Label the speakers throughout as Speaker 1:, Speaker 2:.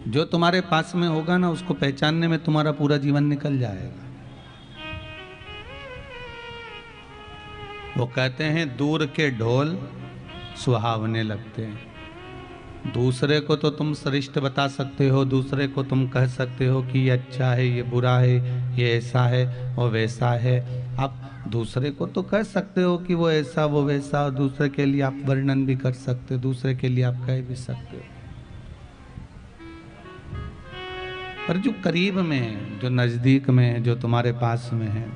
Speaker 1: जो तुम्हारे पास में होगा ना, उसको पहचानने में तुम्हारा पूरा जीवन निकल जाएगा। वो कहते हैं दूर के ढोल सुहावने लगते हैं। दूसरे को तो तुम श्रेष्ठ बता सकते हो, दूसरे को तुम कह सकते हो कि ये अच्छा है, ये बुरा है, ये ऐसा है, वो वैसा है। आप दूसरे को तो कह सकते हो कि वो ऐसा वो वैसा, और दूसरे के लिए आप वर्णन भी कर सकते हो, दूसरे के लिए आप कह भी सकते हो। पर जो करीब में है, जो नज़दीक में है, जो तुम्हारे पास में है,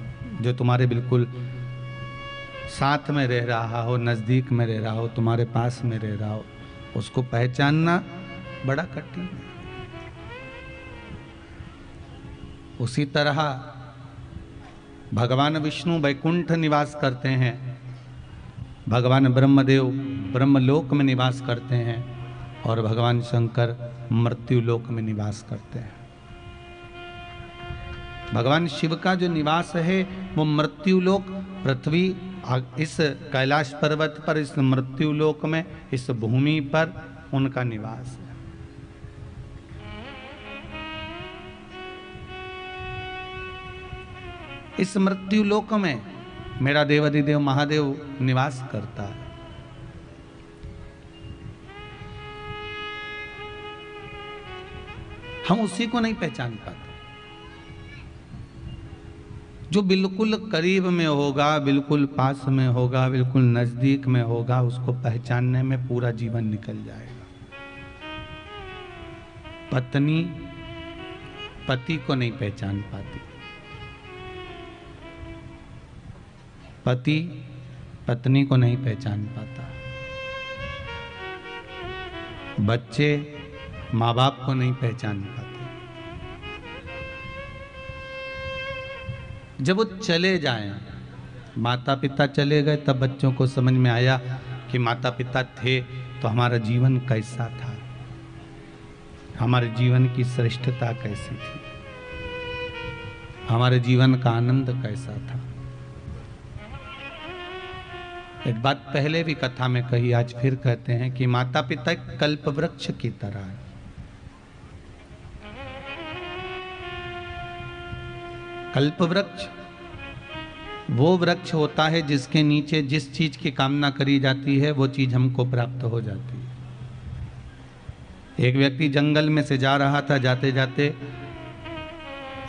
Speaker 1: जो तुम्हारे बिल्कुल साथ में रह रहा हो, नज़दीक में रह रहा हो, तुम्हारे पास में रह रहा हो, उसको पहचानना बड़ा कठिन है। उसी तरह भगवान विष्णु वैकुंठ निवास करते हैं, भगवान ब्रह्मदेव ब्रह्मलोक में निवास करते हैं, और भगवान शंकर मृत्युलोक में निवास करते हैं। भगवान शिव का जो निवास है वो मृत्युलोक, पृथ्वी, इस कैलाश पर्वत पर, इस मृत्युलोक में, इस भूमि पर उनका निवास है। इस मृत्युलोक में मेरा देवाधिदेव महादेव निवास करता है। हम उसी को नहीं पहचान पाते। जो बिल्कुल करीब में होगा, बिल्कुल पास में होगा, बिल्कुल नजदीक में होगा, उसको पहचानने में पूरा जीवन निकल जाएगा। पत्नी पति को नहीं पहचान पाती, पति पत्नी को नहीं पहचान पाता, बच्चे माँ बाप को नहीं पहचान पाते। जब वो चले जाएं, माता पिता चले गए, तब बच्चों को समझ में आया कि माता पिता थे तो हमारा जीवन कैसा था, हमारे जीवन की श्रेष्ठता कैसी थी, हमारे जीवन का आनंद कैसा था। एक बात पहले भी कथा में कही, आज फिर कहते हैं कि माता पिता एक कल्प वृक्ष की तरह है। कल्प वृक्ष वो वृक्ष होता है जिसके नीचे जिस चीज की कामना करी जाती है वो चीज हमको प्राप्त हो जाती है। एक व्यक्ति जंगल में से जा रहा था, जाते जाते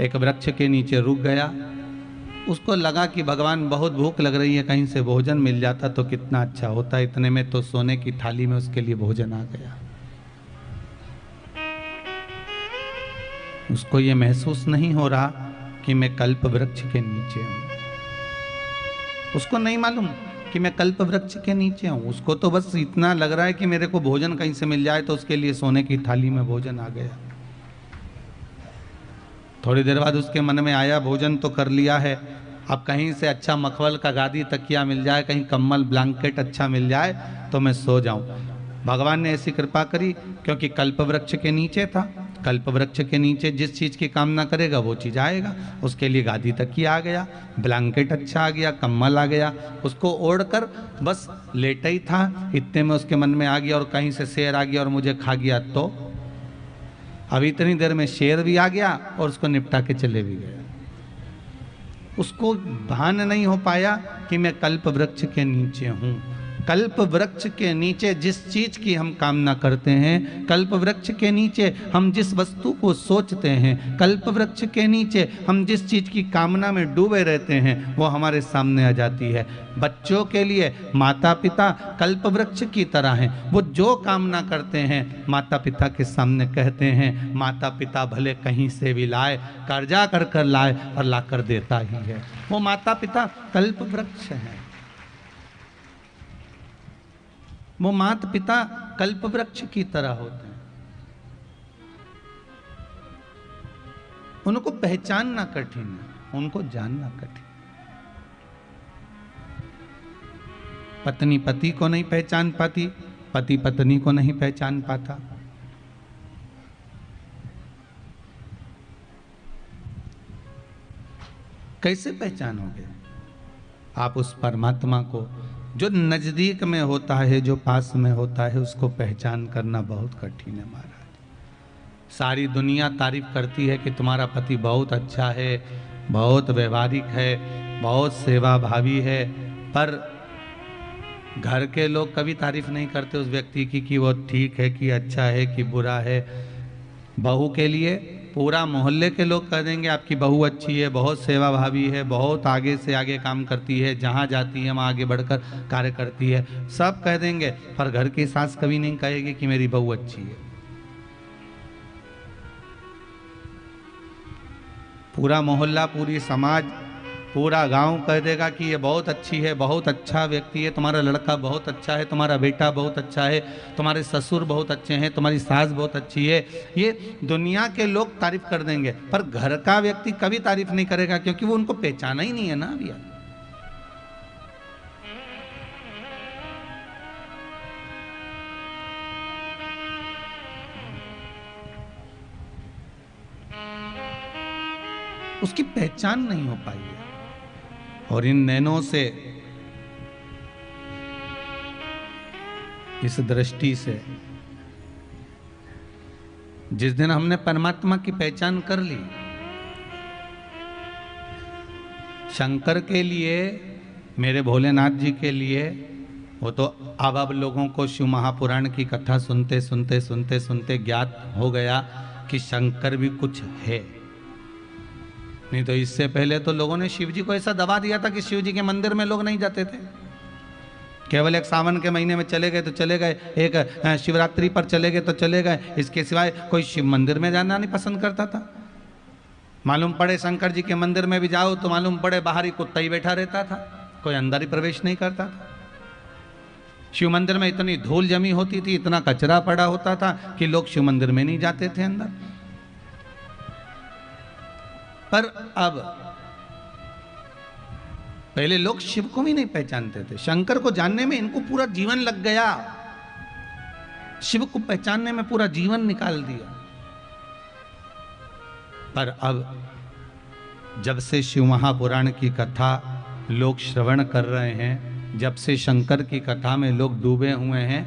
Speaker 1: एक वृक्ष के नीचे रुक गया। उसको लगा कि भगवान बहुत भूख लग रही है, कहीं से भोजन मिल जाता तो कितना अच्छा होता। इतने में तो सोने की थाली में उसके लिए भोजन आ गया। उसको ये महसूस नहीं हो रहा कि मैं कल्प वृक्ष के नीचे हूं। उसको नहीं मालूम कि मैं कल्प वृक्ष के नीचे हूं। उसको तो बस इतना लग रहा है कि मेरे को भोजन कहीं से मिल जाए, तो उसके लिए सोने की थाली में भोजन आ गया। थोड़ी देर बाद उसके मन में आया, भोजन तो कर लिया है, अब कहीं से अच्छा मखमल का गादी तकिया मिल जाए, कहीं कम्बल ब्लैंकेट अच्छा मिल जाए तो मैं सो जाऊं। भगवान ने ऐसी कृपा करी क्योंकि कल्प वृक्ष के नीचे था। कल्प वृक्ष के नीचे जिस चीज़ की कामना करेगा वो चीज़ आएगा। उसके लिए गादी तकिया आ गया, ब्लैंकेट अच्छा आ गया, कम्बल आ गया। उसको ओढ़कर बस लेटा ही था, इतने में उसके मन में आ गया और कहीं से शेर आ गया और मुझे खा गया, तो अब इतनी देर में शेर भी आ गया और उसको निपटा के चले भी गया। उसको भान नहीं हो पाया कि मैं कल्प वृक्ष के नीचे हूँ। कल्प वृक्ष के नीचे जिस चीज की हम कामना करते हैं, कल्प वृक्ष के नीचे हम जिस वस्तु को सोचते हैं, कल्प वृक्ष के नीचे हम जिस चीज की कामना में डूबे रहते हैं, वो हमारे सामने आ जाती है। बच्चों के लिए माता पिता कल्प वृक्ष की तरह हैं। वो जो कामना करते हैं माता पिता के सामने कहते हैं। माता पिता भले कहीं से भी लाए, कर्जा कर कर लाए और ला कर देता ही है। वो माता पिता कल्प वृक्ष हैं। वो माता पिता कल्प वृक्ष की तरह होते हैं। उनको पहचानना कठिन है, उनको जानना कठिन। पत्नी पति को नहीं पहचान पाती, पति पत्नी को नहीं पहचान पाता। कैसे पहचानोगे आप उस परमात्मा को? जो नजदीक में होता है, जो पास में होता है, उसको पहचान करना बहुत कठिन है महाराज। सारी दुनिया तारीफ करती है कि तुम्हारा पति बहुत अच्छा है, बहुत व्यवहारिक है, बहुत सेवा भावी है, पर घर के लोग कभी तारीफ नहीं करते उस व्यक्ति की कि वो ठीक है, कि अच्छा है, कि बुरा है। बहू के लिए पूरा मोहल्ले के लोग कह देंगे आपकी बहू अच्छी है, बहुत सेवा भावी है, बहुत आगे से आगे काम करती है, जहाँ जाती है वहाँ आगे बढ़कर कार्य करती है, सब कह देंगे। पर घर की सास कभी नहीं कहेगी कि मेरी बहू अच्छी है। पूरा मोहल्ला, पूरी समाज, पूरा गांव कह देगा कि ये बहुत अच्छी है, बहुत अच्छा व्यक्ति है, तुम्हारा लड़का बहुत अच्छा है, तुम्हारा बेटा बहुत अच्छा है, तुम्हारे ससुर बहुत अच्छे हैं, तुम्हारी सास बहुत अच्छी है। ये दुनिया के लोग तारीफ कर देंगे, पर घर का व्यक्ति कभी तारीफ नहीं करेगा, क्योंकि वो उनको पहचाना ही नहीं है ना भैया। उसकी पहचान नहीं हो पाई है। और इन नैनों से, इस दृष्टि से, जिस दिन हमने परमात्मा की पहचान कर ली, शंकर के लिए, मेरे भोलेनाथ जी के लिए, वो तो अब लोगों को शिव महापुराण की कथा सुनते सुनते सुनते सुनते ज्ञात हो गया कि शंकर भी कुछ है। नहीं तो इससे पहले तो लोगों ने शिव जी को ऐसा दबा दिया था कि शिव जी के मंदिर में लोग नहीं जाते थे। केवल एक सावन के महीने में चले गए तो चले गए, एक शिवरात्रि पर चले गए तो चले गए, इसके सिवाय कोई शिव मंदिर में जाना नहीं पसंद करता था। मालूम पड़े शंकर जी के मंदिर में भी जाओ तो मालूम पड़े बाहर ही कुत्ता ही बैठा रहता था, कोई अंदर ही प्रवेश नहीं करता था। शिव मंदिर में इतनी धूल जमी होती थी, इतना कचरा पड़ा होता था कि लोग शिव मंदिर में नहीं जाते थे अंदर। पर अब पहले लोग शिव को भी नहीं पहचानते थे, शंकर को जानने में इनको पूरा जीवन लग गया, शिव को पहचानने में पूरा जीवन निकाल दिया। पर अब जब से शिव महापुराण की कथा लोग श्रवण कर रहे हैं, जब से शंकर की कथा में लोग डूबे हुए हैं,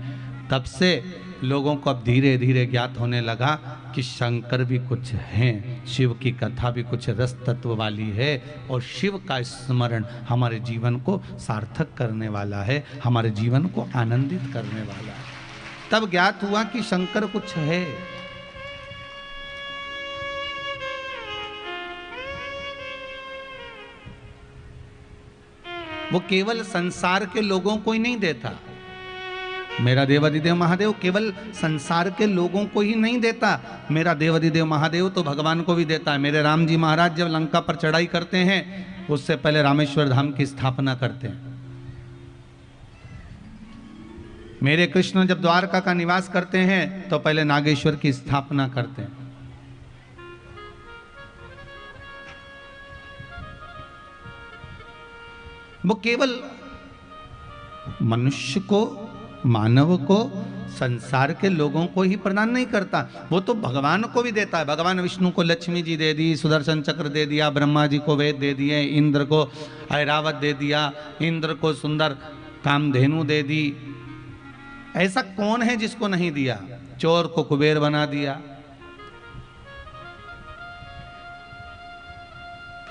Speaker 1: तब से लोगों को अब धीरे धीरे ज्ञात होने लगा कि शंकर भी कुछ हैं, शिव की कथा भी कुछ रस तत्व वाली है, और शिव का स्मरण हमारे जीवन को सार्थक करने वाला है, हमारे जीवन को आनंदित करने वाला है। तब ज्ञात हुआ कि शंकर कुछ है। वो केवल संसार के लोगों को ही नहीं देता, मेरा देवाधिदेव महादेव केवल संसार के लोगों को ही नहीं देता, मेरा देवाधिदेव महादेव तो भगवान को भी देता है। मेरे राम जी महाराज जब लंका पर चढ़ाई करते हैं, उससे पहले रामेश्वर धाम की स्थापना करते हैं। मेरे कृष्ण जब द्वारका का निवास करते हैं तो पहले नागेश्वर की स्थापना करते हैं। वो केवल मनुष्य को, मानव को, संसार के लोगों को ही प्रदान नहीं करता, वो तो भगवान को भी देता है। भगवान विष्णु को लक्ष्मी जी दे दी, सुदर्शन चक्र दे दिया, ब्रह्मा जी को वेद दे दिए, इंद्र को ऐरावत दे दिया, इंद्र को सुंदर कामधेनु दे दी। ऐसा कौन है जिसको नहीं दिया? चोर को कुबेर बना दिया।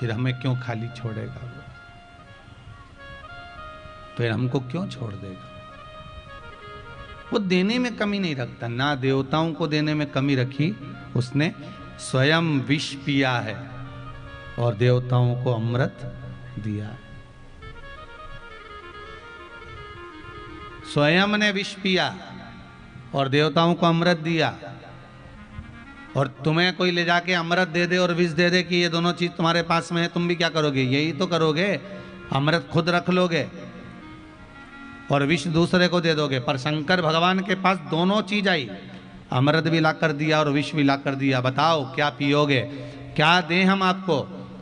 Speaker 1: फिर हमें क्यों खाली छोड़ेगा वो? फिर हमको क्यों छोड़ देगा? वो देने में कमी नहीं रखता, ना देवताओं को देने में कमी रखी, उसने स्वयं विष पिया है और देवताओं को अमृत दिया। स्वयं ने विष पिया और देवताओं को अमृत दिया। और तुम्हें कोई ले जाके अमृत दे दे और विष दे दे कि ये दोनों चीज तुम्हारे पास में है, तुम भी क्या करोगे? यही तो करोगे, अमृत खुद रख लोगे और विष दूसरे को दे दोगे। पर शंकर भगवान के पास दोनों चीज आई, अमृत भी ला कर दिया और विष भी ला कर दिया। बताओ क्या पियोगे, क्या दें हम आपको?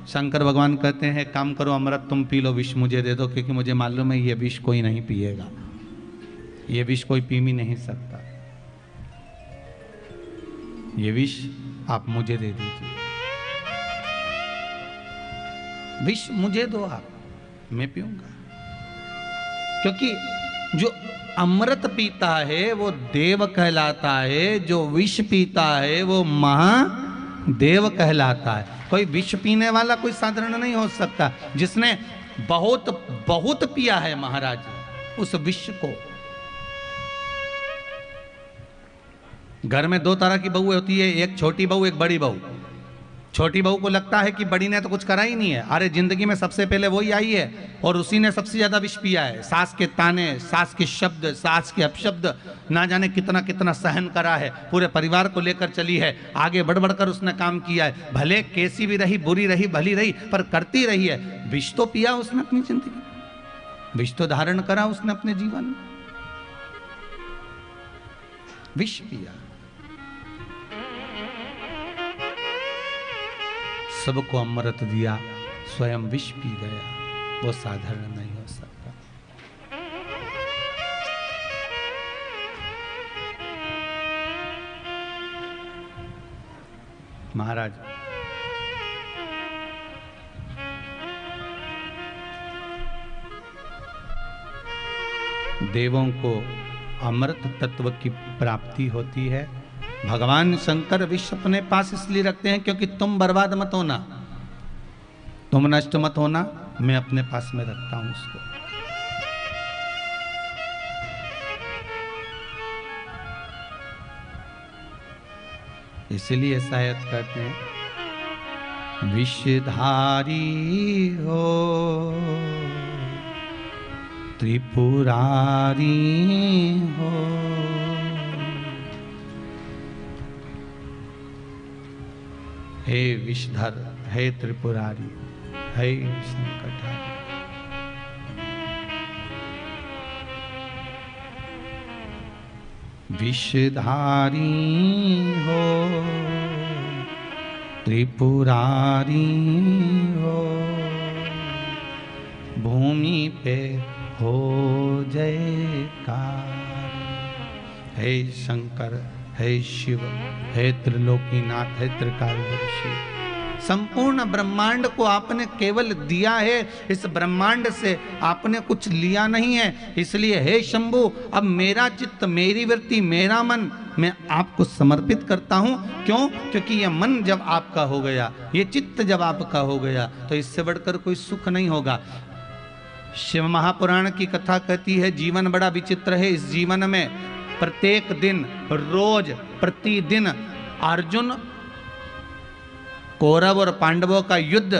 Speaker 1: शंकर भगवान कहते हैं काम करो, अमृत तुम पी लो, विष मुझे दे दो, क्योंकि मुझे मालूम है ये विष कोई नहीं पिएगा, ये विष कोई पी भी नहीं सकता, ये विष आप मुझे दे दीजिए, विष मुझे दो आप, मैं पीऊंगा। क्योंकि जो अमृत पीता है वो देव कहलाता है, जो विष पीता है वो महादेव कहलाता है। कोई विष पीने वाला कोई साधारण नहीं हो सकता। जिसने बहुत बहुत पिया है महाराज उस विष को। घर में दो तरह की बहू होती है, एक छोटी बहू एक बड़ी बहू। छोटी बहू को लगता है कि बड़ी ने तो कुछ करा ही नहीं है, अरे जिंदगी में सबसे पहले वही आई है और उसी ने सबसे ज्यादा विष पिया है। सास के ताने, सास के शब्द, सास के अपशब्द, ना जाने कितना कितना सहन करा है, पूरे परिवार को लेकर चली है, आगे बढ़ बढ़कर उसने काम किया है। भले कैसी भी रही, बुरी रही, भली रही, पर करती रही है। विष तो पिया उसने अपनी जिंदगी, विष तो धारण करा उसने अपने जीवन में, विष पिया। सबको अमृत दिया, स्वयं विष पी गया, वो साधारण नहीं हो सकता। महाराज देवों को अमृत तत्व की प्राप्ति होती है। भगवान शंकर विष अपने पास इसलिए रखते हैं क्योंकि तुम बर्बाद मत होना, तुम नष्ट मत होना, मैं अपने पास में रखता हूं उसको। इसलिए शायद कहते हैं विषधारी हो त्रिपुरारी हो। हे विषधर, हे त्रिपुरारी, हे संकटहारी। विषधारी हो त्रिपुरारी हो, भूमि पे हो जयकार। हे शंकर, हे शिव, हे त्रिलोकीनाथ, हे त्रिकालदर्शी। संपूर्ण ब्रह्मांड को आपने केवल दिया है, इस ब्रह्मांड से आपने कुछ लिया नहीं है। इसलिए हे शंभु, अब मेरा चित्त, मेरी वृत्ति, मेरा मन मैं आपको समर्पित करता हूं। क्यों? क्योंकि यह मन जब आपका हो गया, ये चित्त जब आपका हो गया, तो इससे बढ़कर कोई सुख नहीं होगा। शिव महापुराण की कथा कहती है जीवन बड़ा विचित्र है। इस जीवन में प्रत्येक दिन, रोज, प्रतिदिन अर्जुन, कौरव और पांडवों का युद्ध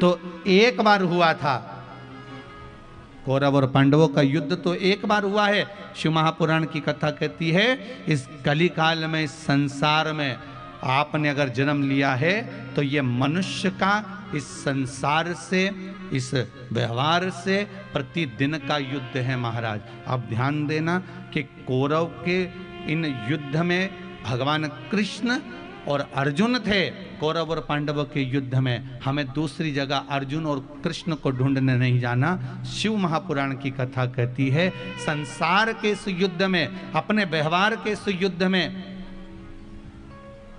Speaker 1: तो एक बार हुआ था। कौरव और पांडवों का युद्ध तो एक बार हुआ है। शिव महापुराण की कथा कहती है इस कलिकाल में, इस संसार में आपने अगर जन्म लिया है तो ये मनुष्य का इस संसार से, इस व्यवहार से प्रतिदिन का युद्ध है महाराज। आप ध्यान देना कि कौरव के इन युद्ध में भगवान कृष्ण और अर्जुन थे। कौरव और पांडवों के युद्ध में हमें दूसरी जगह अर्जुन और कृष्ण को ढूंढने नहीं जाना। शिव महापुराण की कथा कहती है संसार के इस युद्ध में, अपने व्यवहार के इस युद्ध में,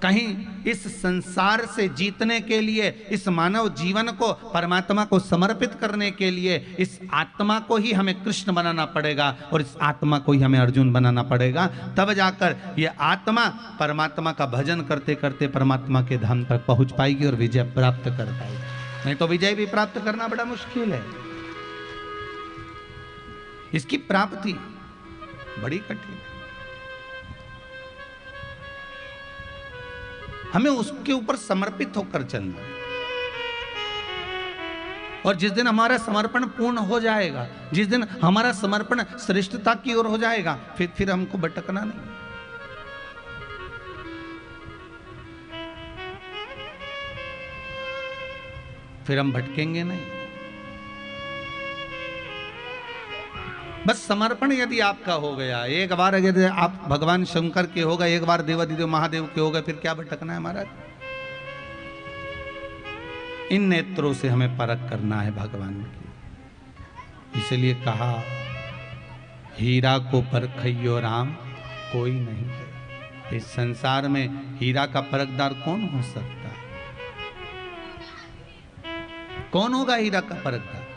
Speaker 1: कहीं इस संसार से जीतने के लिए, इस मानव जीवन को परमात्मा को समर्पित करने के लिए, इस आत्मा को ही हमें कृष्ण बनाना पड़ेगा और इस आत्मा को ही हमें अर्जुन बनाना पड़ेगा। तब जाकर ये आत्मा परमात्मा का भजन करते करते परमात्मा के धाम तक पहुंच पाएगी और विजय प्राप्त कर पाएगी। नहीं तो विजय भी प्राप्त करना बड़ा मुश्किल है, इसकी प्राप्ति बड़ी कठिन है। हमें उसके ऊपर समर्पित होकर चलना। और जिस दिन हमारा समर्पण पूर्ण हो जाएगा, जिस दिन हमारा समर्पण श्रेष्ठता की ओर हो जाएगा, फिर हमको भटकना नहीं। फिर हम भटकेंगे नहीं। बस समर्पण यदि आपका हो गया, एक बार यदि आप भगवान शंकर के हो गए, एक बार देवादिदेव महादेव के हो गए, फिर क्या भटकना है महाराज। इन नेत्रों से हमें परख करना है भगवान की। इसलिए कहा हीरा को परखइयो राम कोई नहीं है। इस संसार में हीरा का परखदार कौन हो सकता है? कौन होगा हीरा का परखदार?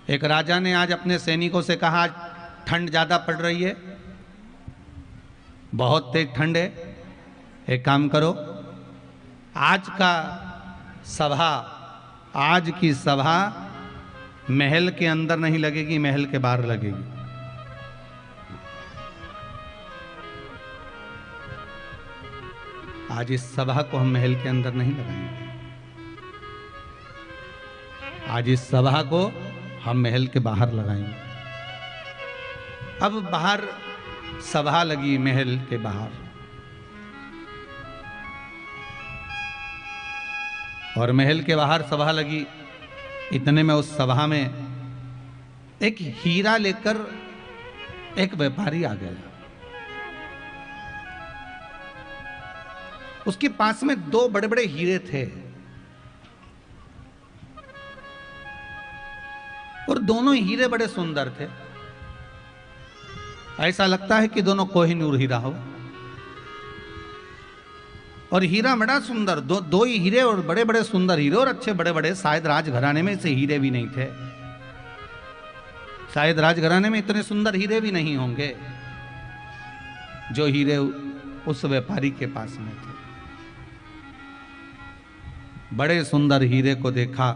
Speaker 1: एक राजा ने आज अपने सैनिकों से कहा, आज ठंड ज्यादा पड़ रही है, बहुत तेज ठंड है, एक काम करो, आज की सभा महल के अंदर नहीं लगेगी, महल के बाहर लगेगी। आज इस सभा को हम महल के अंदर नहीं लगाएंगे, आज इस सभा को हम महल के बाहर लगाएंगे। अब बाहर सभा लगी, महल के बाहर, और महल के बाहर सभा लगी। इतने में उस सभा में एक हीरा लेकर एक व्यापारी आ गया। उसके पास में 2 बड़े बड़े हीरे थे और दोनों हीरे बड़े सुंदर थे। ऐसा लगता है कि दोनों कोहिनूर हीरा हो, और हीरा बड़ा सुंदर, दो ही हीरे और बड़े बड़े सुंदर हीरे, और अच्छे बड़े बड़े। शायद राजघराने में से हीरे भी नहीं थे, शायद राजघराने में इतने सुंदर हीरे भी नहीं होंगे जो हीरे उस व्यापारी के पास में थे। बड़े सुंदर हीरे को देखा,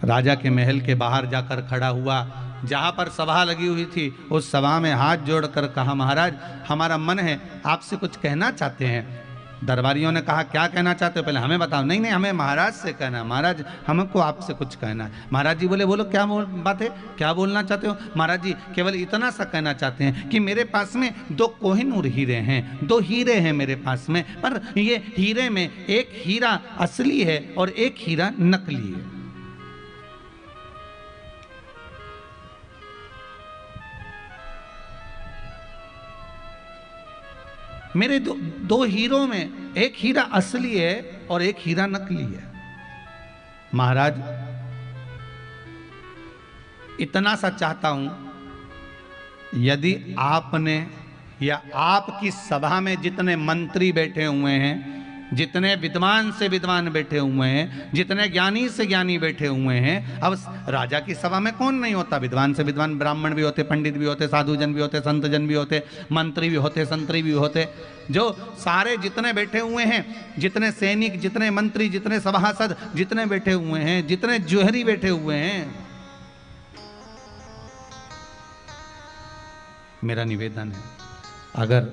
Speaker 1: राजा के महल के बाहर जाकर खड़ा हुआ, जहां पर सभा लगी हुई थी उस सभा में हाथ जोड़कर कहा, महाराज हमारा मन है आपसे कुछ कहना चाहते हैं। दरबारियों ने कहा, क्या कहना चाहते हो, पहले हमें बताओ। नहीं नहीं, हमें महाराज से कहना है, महाराज हमको आपसे कुछ कहना है। महाराज जी बोले, बोलो क्या बात है, क्या बोलना चाहते हो। महाराज जी केवल इतना सा कहना चाहते हैं कि मेरे पास में 2 कोहिनूर हीरे हैं, 2 हीरे हैं मेरे पास में, पर ये हीरे में एक हीरा असली है और एक हीरा नकली है। मेरे 2 हीरों में एक हीरा असली है और एक हीरा नकली है। महाराज इतना सा चाहता हूं, यदि आपने या आपकी सभा में जितने मंत्री बैठे हुए हैं, जितने विद्वान से विद्वान बैठे हुए हैं, जितने ज्ञानी से ज्ञानी बैठे हुए हैं, अब राजा की सभा में कौन नहीं होता, विद्वान से विद्वान, ब्राह्मण भी होते, पंडित भी होते, साधुजन भी होते, संतजन भी होते, मंत्री भी होते, संतरी भी होते, जो सारे जितने बैठे हुए हैं, जितने सैनिक, जितने मंत्री, जितने सभासद, जितने बैठे हुए हैं, जितने जोहरी बैठे हुए हैं, मेरा निवेदन है, अगर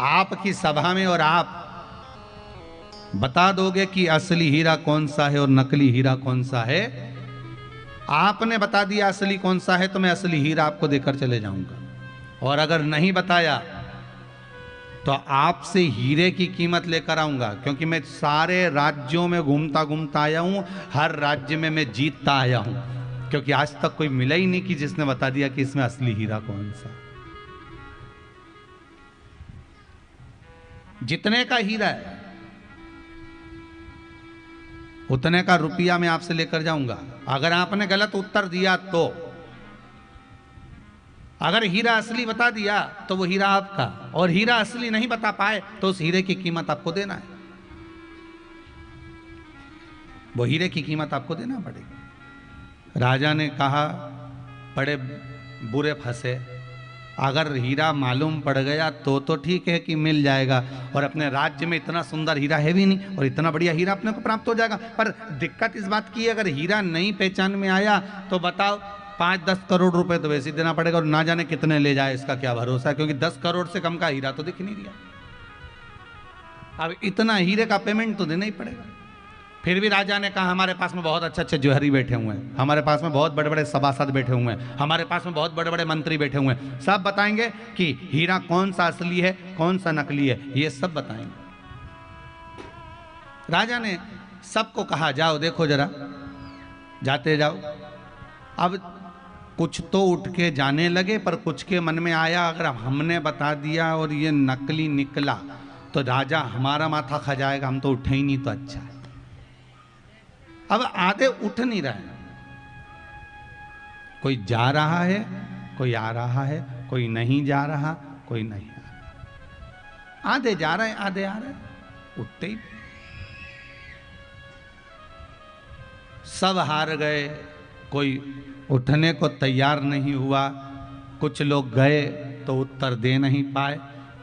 Speaker 1: आपकी सभा में और आप बता दोगे कि असली हीरा कौन सा है और नकली हीरा कौन सा है, आपने बता दिया असली कौन सा है तो मैं असली हीरा आपको देकर चले जाऊंगा, और अगर नहीं बताया तो आपसे हीरे की कीमत लेकर आऊंगा, क्योंकि मैं सारे राज्यों में घूमता घूमता आया हूं, हर राज्य में मैं जीतता आया हूं, क्योंकि आज तक कोई मिला ही नहीं कि जिसने बता दिया कि इसमें असली हीरा कौन सा। जितने का हीरा है उतने का रुपया मैं आपसे लेकर जाऊंगा। अगर आपने गलत उत्तर दिया तो, अगर हीरा असली बता दिया तो वो हीरा आपका, और हीरा असली नहीं बता पाए तो उस हीरे की कीमत आपको देना है, वो हीरे की कीमत आपको देना पड़ेगी। राजा ने कहा, बड़े बुरे फंसे, अगर हीरा मालूम पड़ गया तो ठीक है कि मिल जाएगा, और अपने राज्य में इतना सुंदर हीरा है भी नहीं और इतना बढ़िया हीरा अपने को प्राप्त हो जाएगा। पर दिक्कत इस बात की, अगर हीरा नहीं पहचान में आया तो बताओ 5-10 करोड़ रुपए तो वैसे ही देना पड़ेगा, और ना जाने कितने ले जाए इसका क्या भरोसा है, क्योंकि 10 करोड़ से कम का हीरा तो दिख नहीं रहा। अब इतना हीरे का पेमेंट तो देना ही पड़ेगा। फिर भी राजा ने कहा, हमारे पास में बहुत अच्छे अच्छे जोहरी बैठे हुए हैं, हमारे पास में बहुत बड़े बड़े सभासद बैठे हुए हैं, हमारे पास में बहुत बड़े बड़े मंत्री बैठे हुए हैं, सब बताएंगे कि हीरा कौन सा असली है कौन सा नकली है, ये सब बताएंगे। राजा ने सबको कहा, जाओ देखो जरा, जाते जाओ। अब कुछ तो उठ के जाने लगे, पर कुछ के मन में आया, अगर हमने बता दिया और ये नकली निकला तो राजा हमारा माथा खा जाएगा, हम तो उठे ही नहीं तो अच्छा है। अब आधे उठ नहीं रहे, कोई जा रहा है, कोई आ रहा है, कोई नहीं जा रहा, कोई नहीं आ रहा, आधे जा रहे हैं आधे आ रहे हैं, उठते ही सब हार गए, कोई उठने को तैयार नहीं हुआ, कुछ लोग गए तो उत्तर दे नहीं पाए।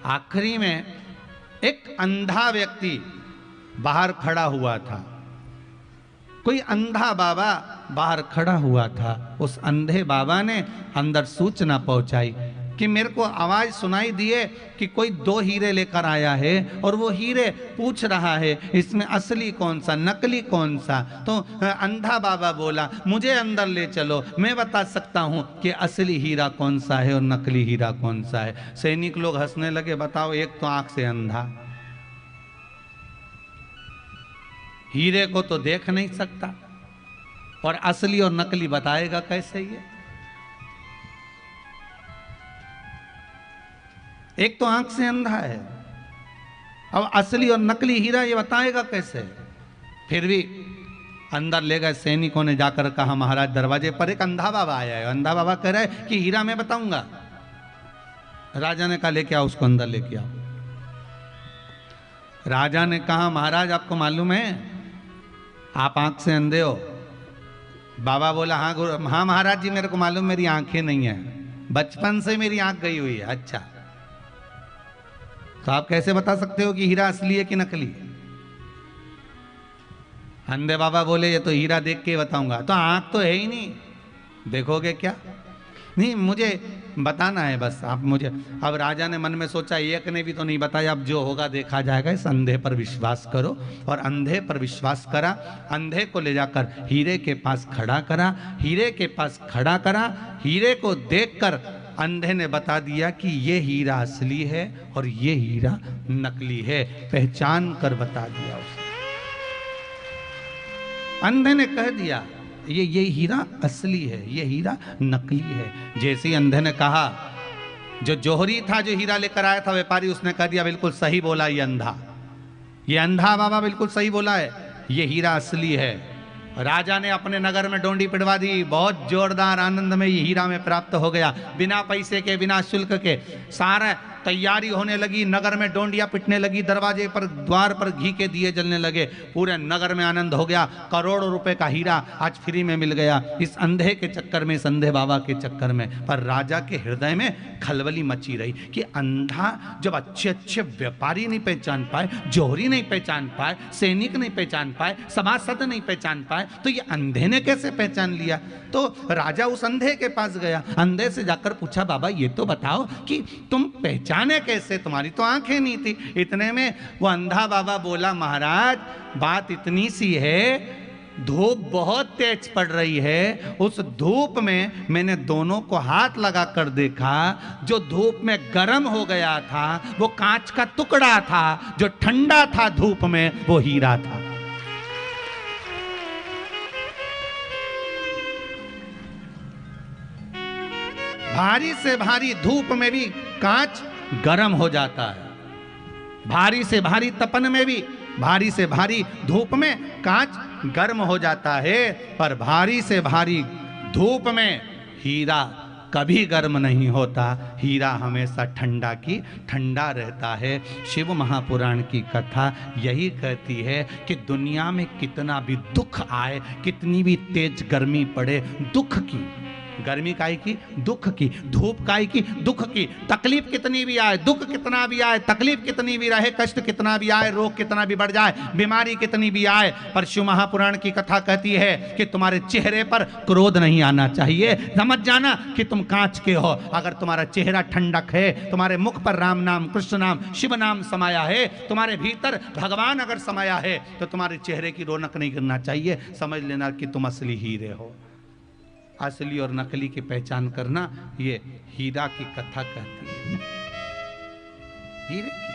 Speaker 1: आखिरी में एक अंधा व्यक्ति बाहर खड़ा हुआ था, कोई अंधा बाबा बाहर खड़ा हुआ था। उस अंधे बाबा ने अंदर सूचना पहुंचाई कि मेरे को आवाज सुनाई दिए कि कोई 2 हीरे लेकर आया है और वो हीरे पूछ रहा है इसमें असली कौन सा नकली कौन सा। तो अंधा बाबा बोला मुझे अंदर ले चलो, मैं बता सकता हूं कि असली हीरा कौन सा है और नकली हीरा कौन सा है। सैनिक लोग हंसने लगे, बताओ एक तो आंख से अंधा, हीरे को तो देख नहीं सकता और असली और नकली बताएगा कैसे ये। एक तो आंख से अंधा है, अब असली और नकली हीरा ये बताएगा कैसे। फिर भी अंदर ले गए सैनिकों ने, जाकर कहा महाराज दरवाजे पर एक अंधा बाबा आया है। अंधा बाबा कह रहा है कि हीरा मैं बताऊंगा। राजा ने कहा लेके आओ उसको, अंदर लेके आओ। राजा ने कहा महाराज आपको मालूम है आप आंख से अंधे हो। बाबा बोला हाँ हाँ महाराज जी मेरे को मालूम, मेरी आंखें नहीं है, बचपन से मेरी आंख गई हुई है। अच्छा तो आप कैसे बता सकते हो कि हीरा असली है कि नकली? अंधे बाबा बोले ये तो हीरा देख के बताऊंगा। तो आंख तो है ही नहीं, देखोगे क्या? नहीं मुझे बताना है बस आप मुझे। अब राजा ने मन में सोचा एक ने भी तो नहीं बताया, अब जो होगा देखा जाएगा, इस अंधे पर विश्वास करो। और अंधे पर विश्वास करा, अंधे को ले जाकर हीरे के पास खड़ा करा, हीरे के पास खड़ा करा। हीरे को देखकर अंधे ने बता दिया कि ये हीरा असली है और ये हीरा नकली है, पहचान कर बता दिया उसने। अंधे ने कह दिया ये हीरा असली है, ये हीरा नकली है। जैसे ही अंधे ने कहा, जो जोहरी था जो हीरा लेकर आया था व्यापारी, उसने कह दिया बिल्कुल सही बोला ये अंधा, ये अंधा बाबा बिल्कुल सही बोला है, ये हीरा असली है। राजा ने अपने नगर में डोंडी पिटवा दी, बहुत जोरदार आनंद में ये हीरा में प्राप्त हो गया, बिना पैसे के बिना शुल्क के। सारा तैयारी होने लगी, नगर में डोंडियां पिटने लगी, दरवाजे पर द्वार पर घी के दिए जलने लगे, पूरे नगर में आनंद हो गया। करोड़ों रुपए का हीरा आज फ्री में मिल गया इस अंधे के चक्कर में, इस अंधे बाबा के चक्कर में। पर राजा के हृदय में खलबली मची रही कि अंधा जब अच्छे अच्छे व्यापारी नहीं पहचान पाए, जोहरी नहीं पहचान पाए, सैनिक नहीं पहचान पाए, सभासद नहीं पहचान पाए, तो ये अंधे ने कैसे पहचान लिया? तो राजा उस अंधे के पास गया, अंधे से जाकर पूछा बाबा ये तो बताओ कि तुम पहचाने कैसे, तुम्हारी तो आंखें नहीं थी। इतने में वो अंधा बाबा बोला महाराज बात इतनी सी है, धूप बहुत तेज पड़ रही है, उस धूप में मैंने दोनों को हाथ लगा कर देखा, जो धूप में गर्म हो गया था वो कांच का टुकड़ा था, जो ठंडा था धूप में वो हीरा था। भारी से भारी धूप में भी कांच गर्म हो जाता है, भारी से भारी तपन में भी, भारी से भारी धूप में कांच गर्म हो जाता है, पर भारी से भारी धूप में हीरा कभी गर्म नहीं होता, हीरा हमेशा ठंडा की ठंडा रहता है। शिव महापुराण की कथा यही कहती है कि दुनिया में कितना भी दुख आए, कितनी भी तेज गर्मी पड़े, दुख की, गर्मी काई की, दुख की, धूप काई की, दुख की, तकलीफ कितनी भी आए, दुख कितना भी आए, तकलीफ कितनी भी रहे, कष्ट कितना भी आए, रोग कितना भी बढ़ जाए, बीमारी कितनी भी आए, पर शिव महापुराण की कथा कहती है कि तुम्हारे चेहरे पर क्रोध नहीं आना चाहिए। समझ जाना कि तुम कांच के हो। अगर तुम्हारा चेहरा ठंडक है, तुम्हारे मुख पर राम नाम, कृष्ण नाम, शिव नाम समाया है, तुम्हारे भीतर भगवान अगर समाया है, तो तुम्हारे चेहरे की रौनक नहीं गिरना चाहिए। समझ लेना कि तुम असली हीरे हो। असली और नकली की पहचान करना ये हीरा की कथा कहती है। हीरे की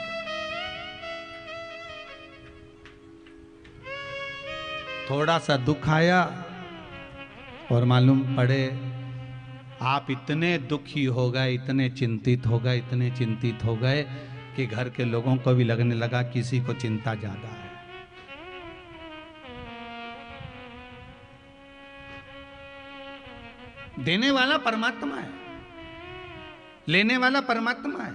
Speaker 1: थोड़ा सा दुख आया और मालूम पड़े आप इतने दुखी हो गए, इतने चिंतित हो गए, इतने चिंतित हो गए कि घर के लोगों को भी लगने लगा किसी को चिंता ज्यादा है। देने वाला परमात्मा है, लेने वाला परमात्मा है।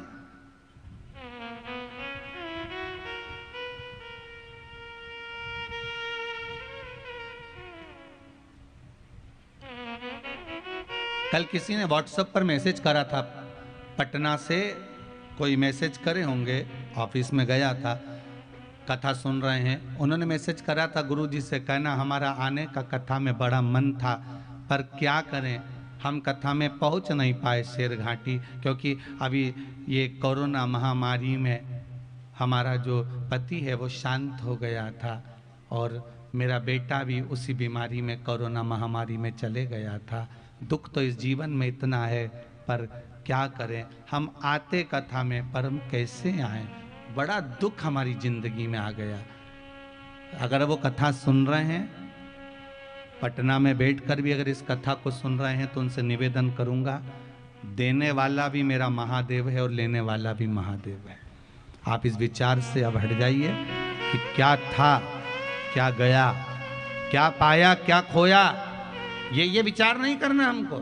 Speaker 1: कल किसी ने व्हाट्सएप पर मैसेज करा था, पटना से कोई मैसेज करे होंगे, ऑफिस में गया था, कथा सुन रहे हैं, उन्होंने मैसेज करा था गुरुजी से कहना हमारा आने का कथा में बड़ा मन था, पर क्या करें हम कथा में पहुंच नहीं पाए शेर घाटी, क्योंकि अभी ये कोरोना महामारी में हमारा जो पति है वो शांत हो गया था और मेरा बेटा भी उसी बीमारी में कोरोना महामारी में चले गया था। दुख तो इस जीवन में इतना है, पर क्या करें, हम आते कथा में पर हम कैसे आए, बड़ा दुख हमारी जिंदगी में आ गया। अगर वो कथा सुन रहे हैं, पटना में बैठकर भी अगर इस कथा को सुन रहे हैं, तो उनसे निवेदन करूंगा, देने वाला भी मेरा महादेव है और लेने वाला भी महादेव है। आप इस विचार से अब हट जाइए कि क्या था, क्या गया, क्या पाया, क्या खोया, ये विचार नहीं करना हमको।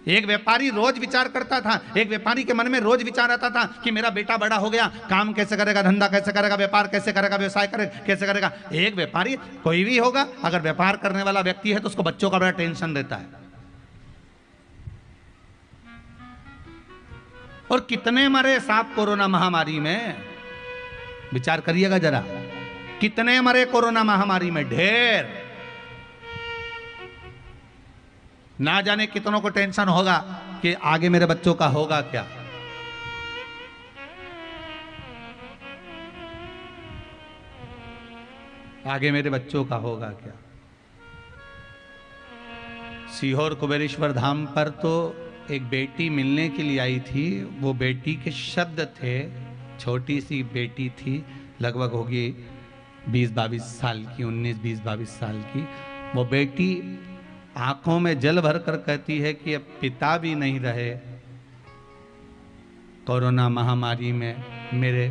Speaker 1: एक व्यापारी रोज विचार करता था, एक व्यापारी के मन में रोज विचार आता था कि मेरा बेटा बड़ा हो गया, काम कैसे करेगा, धंधा कैसे करेगा, व्यापार कैसे करेगा, व्यवसाय कैसे करेगा। एक व्यापारी कोई भी होगा, अगर व्यापार करने वाला व्यक्ति है तो उसको बच्चों का बड़ा टेंशन रहता है। और कितने मरे साहब कोरोना महामारी में, विचार करिएगा जरा, कितने मरे कोरोना महामारी में, ढेर। ना जाने कितनों को टेंशन होगा कि आगे मेरे बच्चों का होगा क्या। आगे मेरे बच्चों का होगा क्या। सीहोर कुबेरेश्वर धाम पर तो एक बेटी मिलने के लिए आई थी। वो बेटी के शब्द थे, छोटी सी बेटी थी, लगभग होगी 20-22 साल की, 19-20-22 साल की। वो बेटी आंखों में जल भर कर कहती है कि अब पिता भी नहीं रहे कोरोना महामारी में, मेरे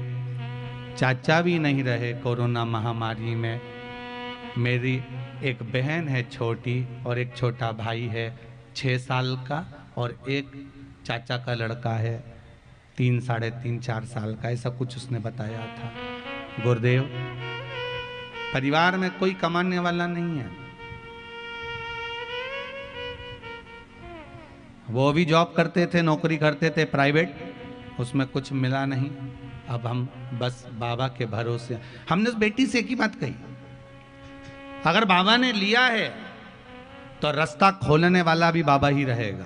Speaker 1: चाचा भी नहीं रहे कोरोना महामारी में, मेरी एक बहन है छोटी और एक छोटा भाई है 6 साल का, और एक चाचा का लड़का है 3, 3.5, 4 साल का, ऐसा कुछ उसने बताया था। गुरुदेव, परिवार में कोई कमाने वाला नहीं है, वो भी जॉब करते थे, नौकरी करते थे प्राइवेट, उसमें कुछ मिला नहीं। अब हम बस बाबा के भरोसे। हमने उस बेटी से एक ही बात कही, अगर बाबा ने लिया है तो रास्ता खोलने वाला भी बाबा ही रहेगा।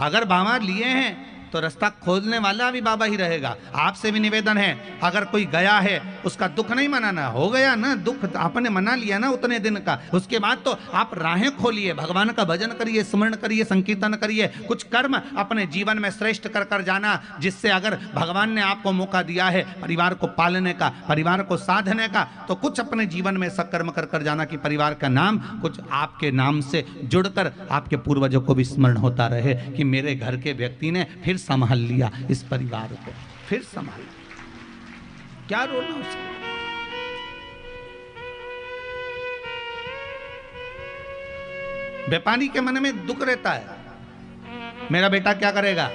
Speaker 1: अगर बाबा लिए हैं तो रास्ता खोलने वाला भी बाबा ही रहेगा। आपसे भी निवेदन है, अगर कोई गया है उसका दुख नहीं मनाना, हो गया ना दुख, आपने मना लिया ना उतने दिन का, उसके बाद तो आप राहें खोलिए, भगवान का भजन करिए, स्मरण करिए, संकीर्तन करिए, कुछ कर्म अपने जीवन में श्रेष्ठ कर कर जाना, जिससे अगर भगवान ने आपको मौका दिया है परिवार को पालने का, परिवार को साधने का, तो कुछ अपने जीवन में सकर्म कर कर जाना कि परिवार का नाम कुछ आपके नाम से जुड़कर आपके पूर्वजों को भी स्मरण होता रहे कि मेरे घर के व्यक्ति ने फिर संभाल लिया इस परिवार को, फिर संभाल। क्या रोना उसको। व्यापारी के मन में दुख रहता है, मेरा बेटा क्या करेगा,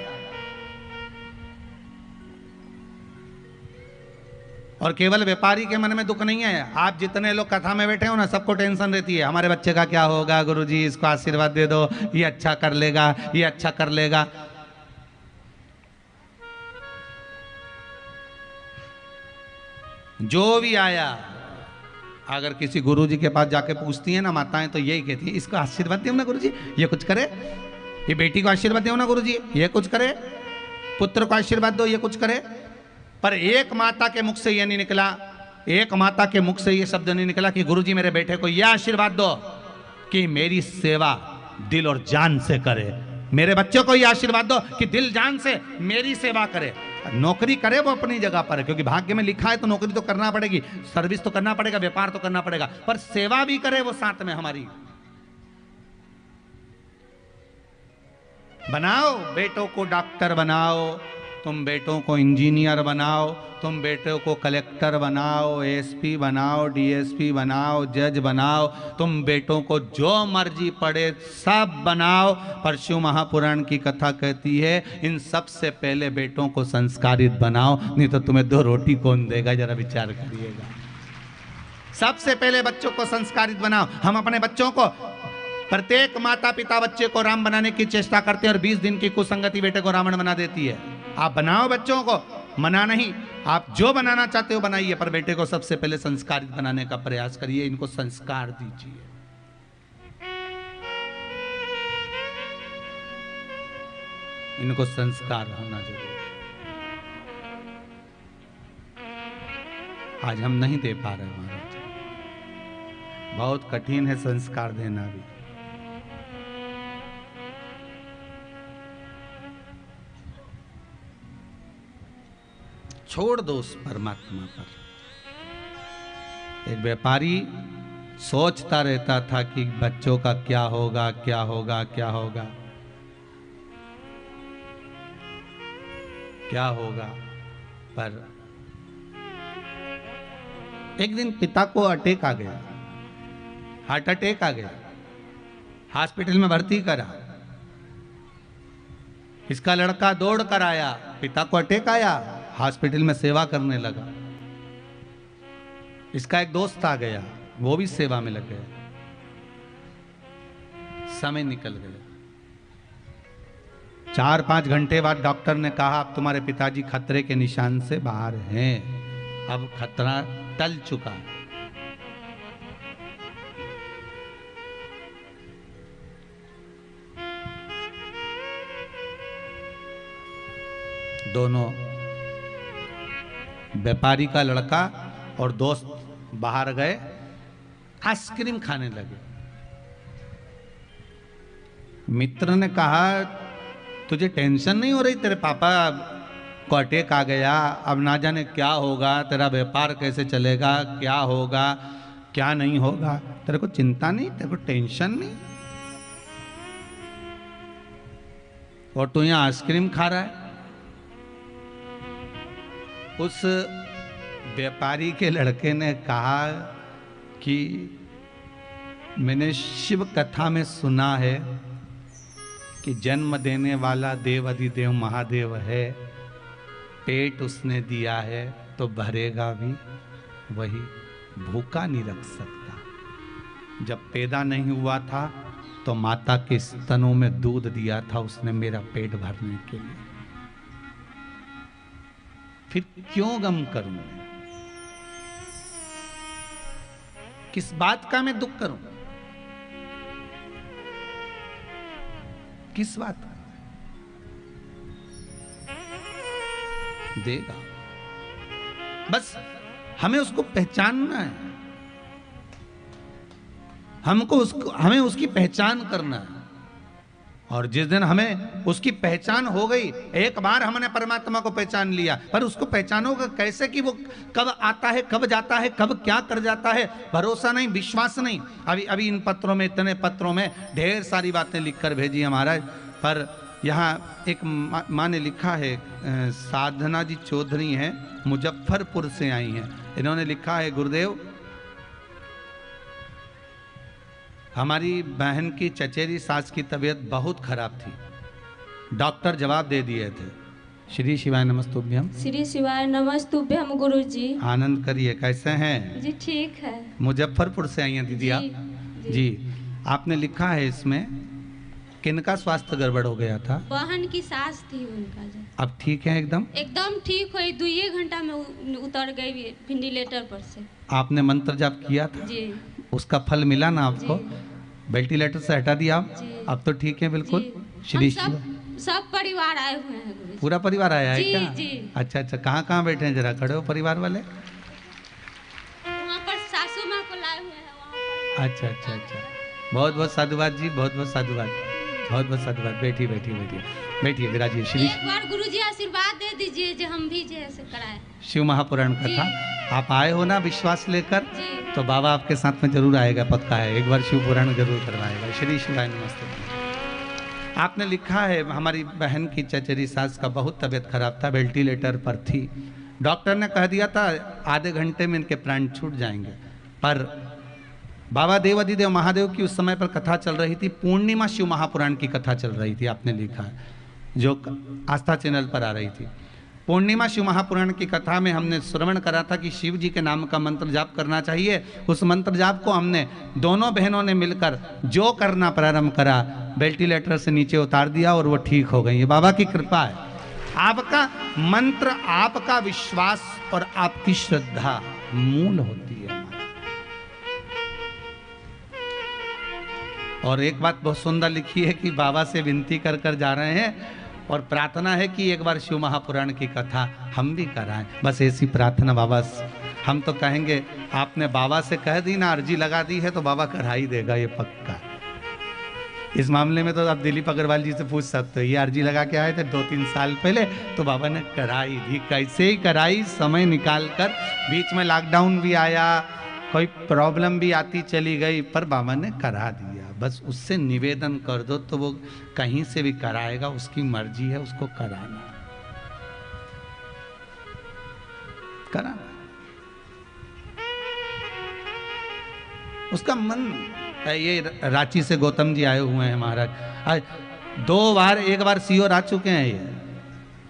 Speaker 1: और केवल व्यापारी के मन में दुख नहीं है। आप जितने लोग कथा में बैठे हो ना, सबको टेंशन रहती है, हमारे बच्चे का क्या होगा, गुरुजी इसको आशीर्वाद दे दो, ये अच्छा कर लेगा, ये अच्छा कर लेगा। जो भी आया, अगर किसी गुरुजी के पास जाके पूछती है ना माताएं, तो यही कहती है, इसको आशीर्वाद दो ना गुरुजी, ये कुछ करे, ये बेटी को आशीर्वाद दो ना गुरुजी, ये कुछ करे, पुत्र को आशीर्वाद दो, ये कुछ करे। पर एक माता के मुख से ये नहीं निकला, एक माता के मुख से ये शब्द नहीं निकला कि गुरुजी मेरे बेटे को यह आशीर्वाद दो कि मेरी सेवा दिल और जान से करे, मेरे बच्चों को यह आशीर्वाद दो कि दिल जान से मेरी सेवा करे। नौकरी करे वो अपनी जगह पर है, क्योंकि भाग्य में लिखा है तो नौकरी तो करना पड़ेगी, सर्विस तो करना पड़ेगा, व्यापार तो करना पड़ेगा, पर सेवा भी करे वो साथ में हमारी। बनाओ बेटों को डॉक्टर बनाओ, तुम बेटों को इंजीनियर बनाओ, तुम बेटों को कलेक्टर बनाओ, एसपी बनाओ, डीएसपी बनाओ, जज बनाओ, तुम बेटों को जो मर्जी पड़े सब बनाओ। पर शिव महापुराण की कथा कहती है इन सब से पहले बेटों को संस्कारित बनाओ, नहीं तो तुम्हें 2 रोटी कौन देगा, जरा विचार करिएगा। सबसे पहले बच्चों को संस्कारित बनाओ। हम अपने बच्चों को प्रत्येक माता पिता बच्चे को राम बनाने की चेष्टा करते हैं और 20 दिन की कुसंगति बेटे को रावण बना देती है। आप बनाओ बच्चों को, मना नहीं, आप जो बनाना चाहते हो बनाइए, पर बेटे को सबसे पहले संस्कारित बनाने का प्रयास करिए, इनको संस्कार दीजिए। इनको संस्कार होना जरूरी है। आज हम नहीं दे पा रहे महाराज, बहुत कठिन है संस्कार देना भी। छोड़ दो उस परमात्मा पर। एक व्यापारी सोचता रहता था कि बच्चों का क्या होगा, क्या होगा, क्या होगा, क्या होगा, पर एक दिन पिता को अटैक आ गया, हार्ट अटैक आ गया, हॉस्पिटल में भर्ती करा। इसका लड़का दौड़ कर आया, पिता को अटैक आया, हॉस्पिटल में सेवा करने लगा। इसका एक दोस्त आ गया, वो भी सेवा में लग गया। समय निकल गया। 4-5 घंटे बाद डॉक्टर ने कहा अब तुम्हारे पिताजी खतरे के निशान से बाहर हैं, अब खतरा टल चुका है। दोनों व्यापारी का लड़का और दोस्त बाहर गए, आइसक्रीम खाने लगे। मित्र ने कहा तुझे टेंशन नहीं हो रही, तेरे पापा को अटैक आ गया, अब ना जाने क्या होगा, तेरा व्यापार कैसे चलेगा, क्या होगा क्या नहीं होगा, तेरे को चिंता नहीं, तेरे को टेंशन नहीं, और तू यहाँ आइसक्रीम खा रहा है। उस व्यापारी के लड़के ने कहा कि मैंने शिव कथा में सुना है कि जन्म देने वाला देव अधिदेव महादेव है, पेट उसने दिया है तो भरेगा भी वही, भूखा नहीं रख सकता। जब पैदा नहीं हुआ था तो माता के स्तनों में दूध दिया था उसने मेरा पेट भरने के लिए, फिर क्यों गम करूं मैं? किस बात का मैं दुख करूं? किस बात का? देगा, बस हमें उसको पहचानना है, हमें उसकी पहचान करना है। और जिस दिन हमें उसकी पहचान हो गई, एक बार हमने परमात्मा को पहचान लिया, पर उसको पहचानोगे कैसे कि वो कब आता है, कब जाता है, कब क्या कर जाता है, भरोसा नहीं, विश्वास नहीं। अभी इन पत्रों में, इतने पत्रों में ढेर सारी बातें लिखकर भेजी है महाराज, पर यहाँ एक माँ ने लिखा है, साधना जी चौधरी हैं, मुजफ्फरपुर से आई हैं। इन्होंने लिखा है, गुरुदेव हमारी बहन की चचेरी सास की तबीयत बहुत खराब थी, डॉक्टर जवाब दे दिए थे। श्री शिवाय नमस्तुभ्यम। श्री शिवाय नमस्तुभ्यम गुरु जी। आनंद करिए, कैसे हैं जी? ठीक है। मुजफ्फरपुर से आई हैं दीदी आप? जी। आपने लिखा है इसमें किनका स्वास्थ्य गड़बड़ हो गया था? बहन की सास थी उनका। अब ठीक है? एकदम एकदम ठीक हुई, 2 घंटा में उतर गई वेंटिलेटर पर से। आपने मंत्र जाप किया था जी, उसका फल मिला ना आपको? वेंटिलेटर से हटा दिया आप, अब तो ठीक है बिल्कुल। श्री सब परिवार आए हुए हैं। पूरा परिवार आया है क्या? जी। अच्छा अच्छा, कहाँ कहाँ बैठे हैं, जरा खड़े हो परिवार वाले? वहाँ पर सासू माँ को लाए हुए हैं वहाँ पर। अच्छा अच्छा अच्छा, बहुत बहुत साधुवाद जी, बहुत बहुत साधुवाद, बहुत बहुत साधुवाद। बैठिए बैठिए बैठिए बैठिए, विराजिए। श्री एक बार गुरुजी आशीर्वाद दे दीजिए जो हम भी जैसे कराए। शिव महापुराण कथा आप आए हो ना विश्वास लेकर, तो बाबा आपके साथ में जरूर आएगा, पक्का है, एक बार शिव पुराण जरूर करवाएगा। श्री शिवाय नमस्ते। आपने लिखा है हमारी बहन की चचेरी सास का बहुत तबीयत खराब था, वेंटिलेटर पर थी, डॉक्टर ने कह दिया था आधे घंटे में इनके प्राण छूट जाएंगे, पर बाबा देव अधिदेव महादेव की उस समय पर कथा चल रही थी, पूर्णिमा शिव महापुराण की कथा चल रही थी, आपने लिखा है, जो आस्था चैनल पर आ रही थी। पूर्णिमा शिव महापुराण की कथा में हमने श्रवण करा था कि शिव जी के नाम का मंत्र जाप करना चाहिए। उस मंत्र जाप को हमने दोनों बहनों ने मिलकर जो करना प्रारंभ करा, वेंटिलेटर से नीचे उतार दिया और वो ठीक हो गई। ये बाबा की कृपा है। आपका मंत्र, आपका विश्वास और आपकी श्रद्धा मूल होती है। और एक बात बहुत सुंदर लिखी है कि बाबा से विनती कर कर जा रहे हैं और प्रार्थना है कि एक बार शिव महापुराण की कथा हम भी कराएं। बस ऐसी प्रार्थना बाबा से। हम तो कहेंगे आपने बाबा से कह दी ना, अर्जी लगा दी है तो बाबा करा ही देगा, ये पक्का। इस मामले में तो आप दिलीप अग्रवाल जी से पूछ सकते हो। ये अर्जी लगा के आए थे 2-3 साल पहले, तो बाबा ने कराई दी। कैसे ही कराई, समय निकाल कर। बीच में लॉकडाउन भी आया, कोई प्रॉब्लम भी आती चली गई, पर बाबा ने करा दिया। बस उससे निवेदन कर दो तो वो कहीं से भी कराएगा, उसकी मर्जी है, उसको कराना कराना उसका मन। ये रांची से गौतम जी आए हुए हैं महाराज, 2 बार, एक बार सीओर आ चुके हैं ये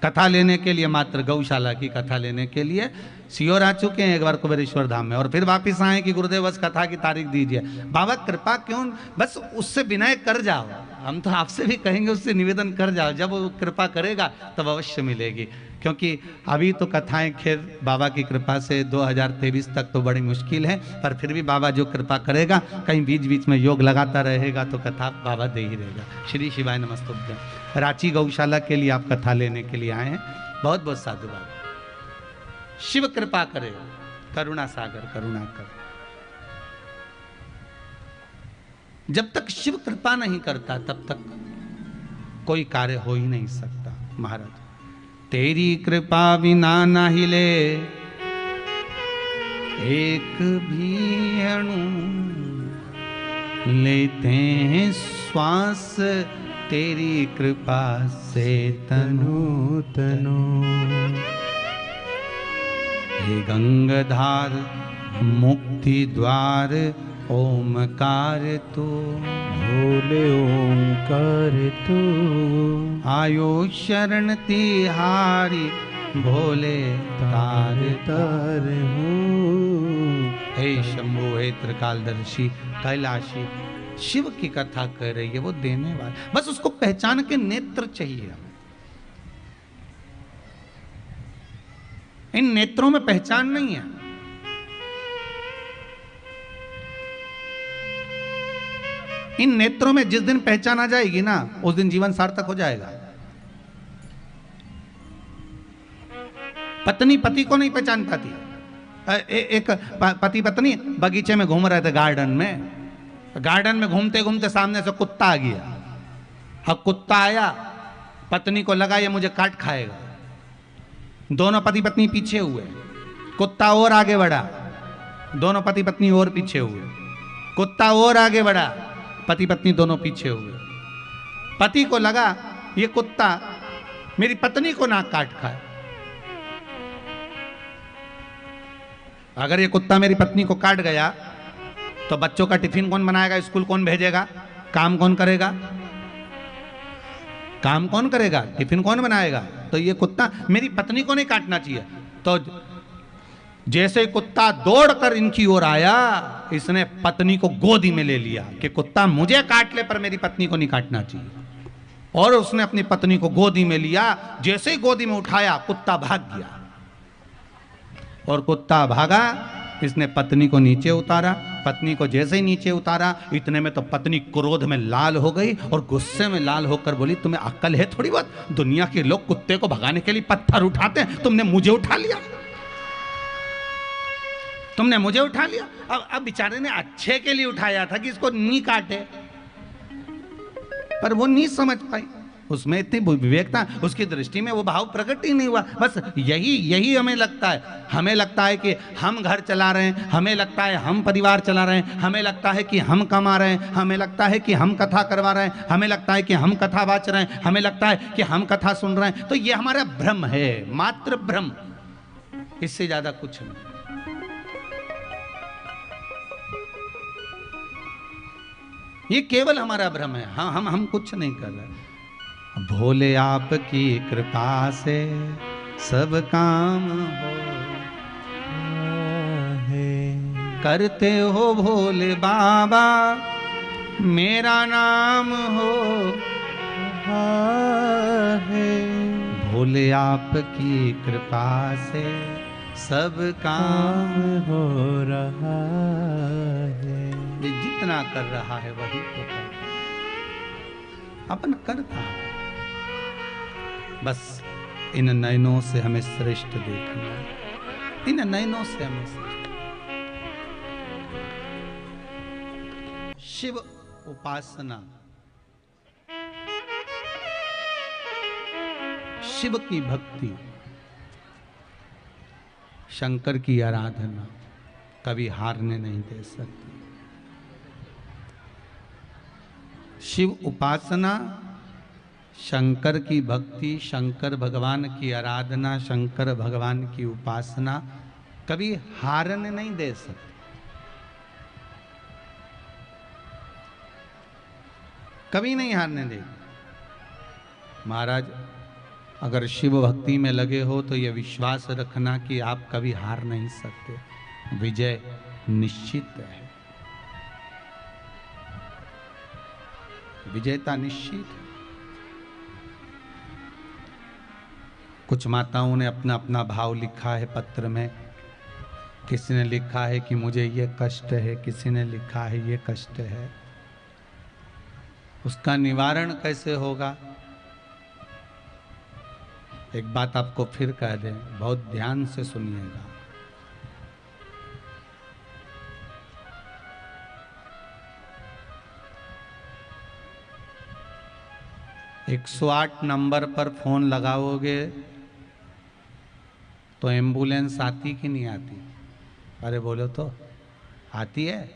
Speaker 1: कथा लेने के लिए, मात्र गौशाला की कथा लेने के लिए सीओर आ चुके हैं एक बार कुबेरेश्वर धाम में, और फिर वापस आए कि गुरुदेव बस कथा की तारीख दीजिए। बाबा कृपा क्यों, बस उससे विनय कर जाओ। हम तो आपसे भी कहेंगे उससे निवेदन कर जाओ, जब वो कृपा करेगा तब अवश्य मिलेगी। क्योंकि अभी तो कथाएं खैर बाबा की कृपा से 2023 तक तो बड़ी मुश्किल है, पर फिर भी बाबा जो कृपा करेगा, कहीं बीच बीच में योग लगाता रहेगा तो कथा बाबा दे ही रहेगा। श्री शिवाय नमस्तुभ्यं। रांची गौशाला के लिए आप कथा लेने के लिए आए हैं, बहुत बहुत साधुवाद। शिव कृपा करे, करुणा सागर करुणा कर। जब तक शिव कृपा नहीं करता तब तक कोई कार्य हो ही नहीं सकता। महाराज, तेरी कृपा बिना ना हिले एक भी अणु, लेते हैं श्वास तेरी कृपा से तनु तनु। हे गंगाधार मुक्ति द्वार ओमकार तू,
Speaker 2: भोले ओमकार तू।
Speaker 1: आयो शरण तिहारी भोले तार तार
Speaker 2: हो।
Speaker 1: हे शंभु, हे त्रिकालदर्शी कैलाशी, शिव की कथा कर रही है, वो देने वाला। बस उसको पहचान के नेत्र चाहिए हमें। इन नेत्रों में पहचान नहीं है। इन नेत्रों में जिस दिन पहचान आ जाएगी ना, उस दिन जीवन सार्थक हो जाएगा। पत्नी पति को नहीं पहचान पाती। एक पति पत्नी बगीचे में घूम रहे थे, गार्डन में घूमते घूमते सामने से कुत्ता आ गया। अब कुत्ता आया, पत्नी को लगा ये मुझे काट खाएगा। दोनों पति पत्नी पीछे हुए, कुत्ता और आगे बढ़ा, दोनों पति पत्नी और पीछे हुए, कुत्ता और आगे बढ़ा, पति पत्नी दोनों पीछे हुए। पति को लगा ये कुत्ता मेरी पत्नी को ना काट खाए। अगर ये कुत्ता मेरी पत्नी को काट गया तो बच्चों का टिफिन कौन बनाएगा, स्कूल कौन भेजेगा, काम कौन करेगा, काम कौन करेगा, टिफिन कौन बनाएगा। तो ये कुत्ता मेरी पत्नी को नहीं काटना चाहिए। तो जैसे कुत्ता दौड़कर इनकी ओर आया, इसने पत्नी को गोदी में ले लिया कि कुत्ता मुझे काट ले पर मेरी पत्नी को नहीं काटना चाहिए। और उसने अपनी पत्नी को गोदी में लिया, जैसे ही गोदी में उठाया कुत्ता भाग गया। और कुत्ता भागा, इसने पत्नी को नीचे उतारा। पत्नी को जैसे ही नीचे उतारा, इतने में तो पत्नी क्रोध में लाल हो गई और गुस्से में लाल होकर बोली, तुम्हें अक्ल है थोड़ी बहुत? दुनिया के लोग कुत्ते को भगाने के लिए पत्थर उठाते हैं, तुमने मुझे उठा लिया, तुमने मुझे उठा लिया। अब बेचारे ने अच्छे के लिए उठाया था कि इसको नहीं काटे, पर वो नहीं समझ पाई। उसमें इतनी विवेक था, उसकी दृष्टि में वो भाव प्रकट ही नहीं हुआ। बस यही हमें लगता है। हमें लगता है कि हम घर चला रहे हैं, हमें लगता है हम परिवार चला रहे हैं, हमें लगता है कि हम कमा रहे हैं, हमें लगता है कि हम कथा करवा रहे हैं, हमें लगता है कि हम कथा वाच रहे हैं, हमें लगता है कि हम कथा सुन रहे हैं। तो ये हमारा भ्रम है, मात्र भ्रम, इससे ज्यादा कुछ नहीं। ये केवल हमारा भ्रम है। हाँ, हम कुछ नहीं कर रहे। भोले आपकी कृपा से सब काम हो
Speaker 2: है।
Speaker 1: करते हो भोले बाबा मेरा नाम हो
Speaker 2: है।
Speaker 1: भोले आपकी कृपा से सब काम
Speaker 2: काम हो रहा है।
Speaker 1: ये जितना कर रहा है वही तो करता है। अपन करता है बस इन नयनों से हमें श्रेष्ठ देखना है, इन नयनों से हमें श्रेष्ठ। शिव उपासना, शिव की भक्ति, शंकर की आराधना कभी हारने नहीं दे सकती। शिव उपासना, शंकर की भक्ति, शंकर भगवान की आराधना, शंकर भगवान की उपासना कभी हारने नहीं दे सकती। कभी नहीं हारने देगी। महाराज अगर शिव भक्ति में लगे हो तो यह विश्वास रखना कि आप कभी हार नहीं सकते, विजय निश्चित है, विजेता निश्चित है। कुछ माताओं ने अपना अपना भाव लिखा है पत्र में। किसी ने लिखा है कि मुझे ये कष्ट है, किसी ने लिखा है ये कष्ट है। उसका निवारण कैसे होगा? एक बात आपको फिर कह दें, बहुत ध्यान से सुनिएगा। एक 108 नंबर पर फोन लगाओगे तो एम्बुलेंस आती कि नहीं आती? अरे बोलो तो, आती है।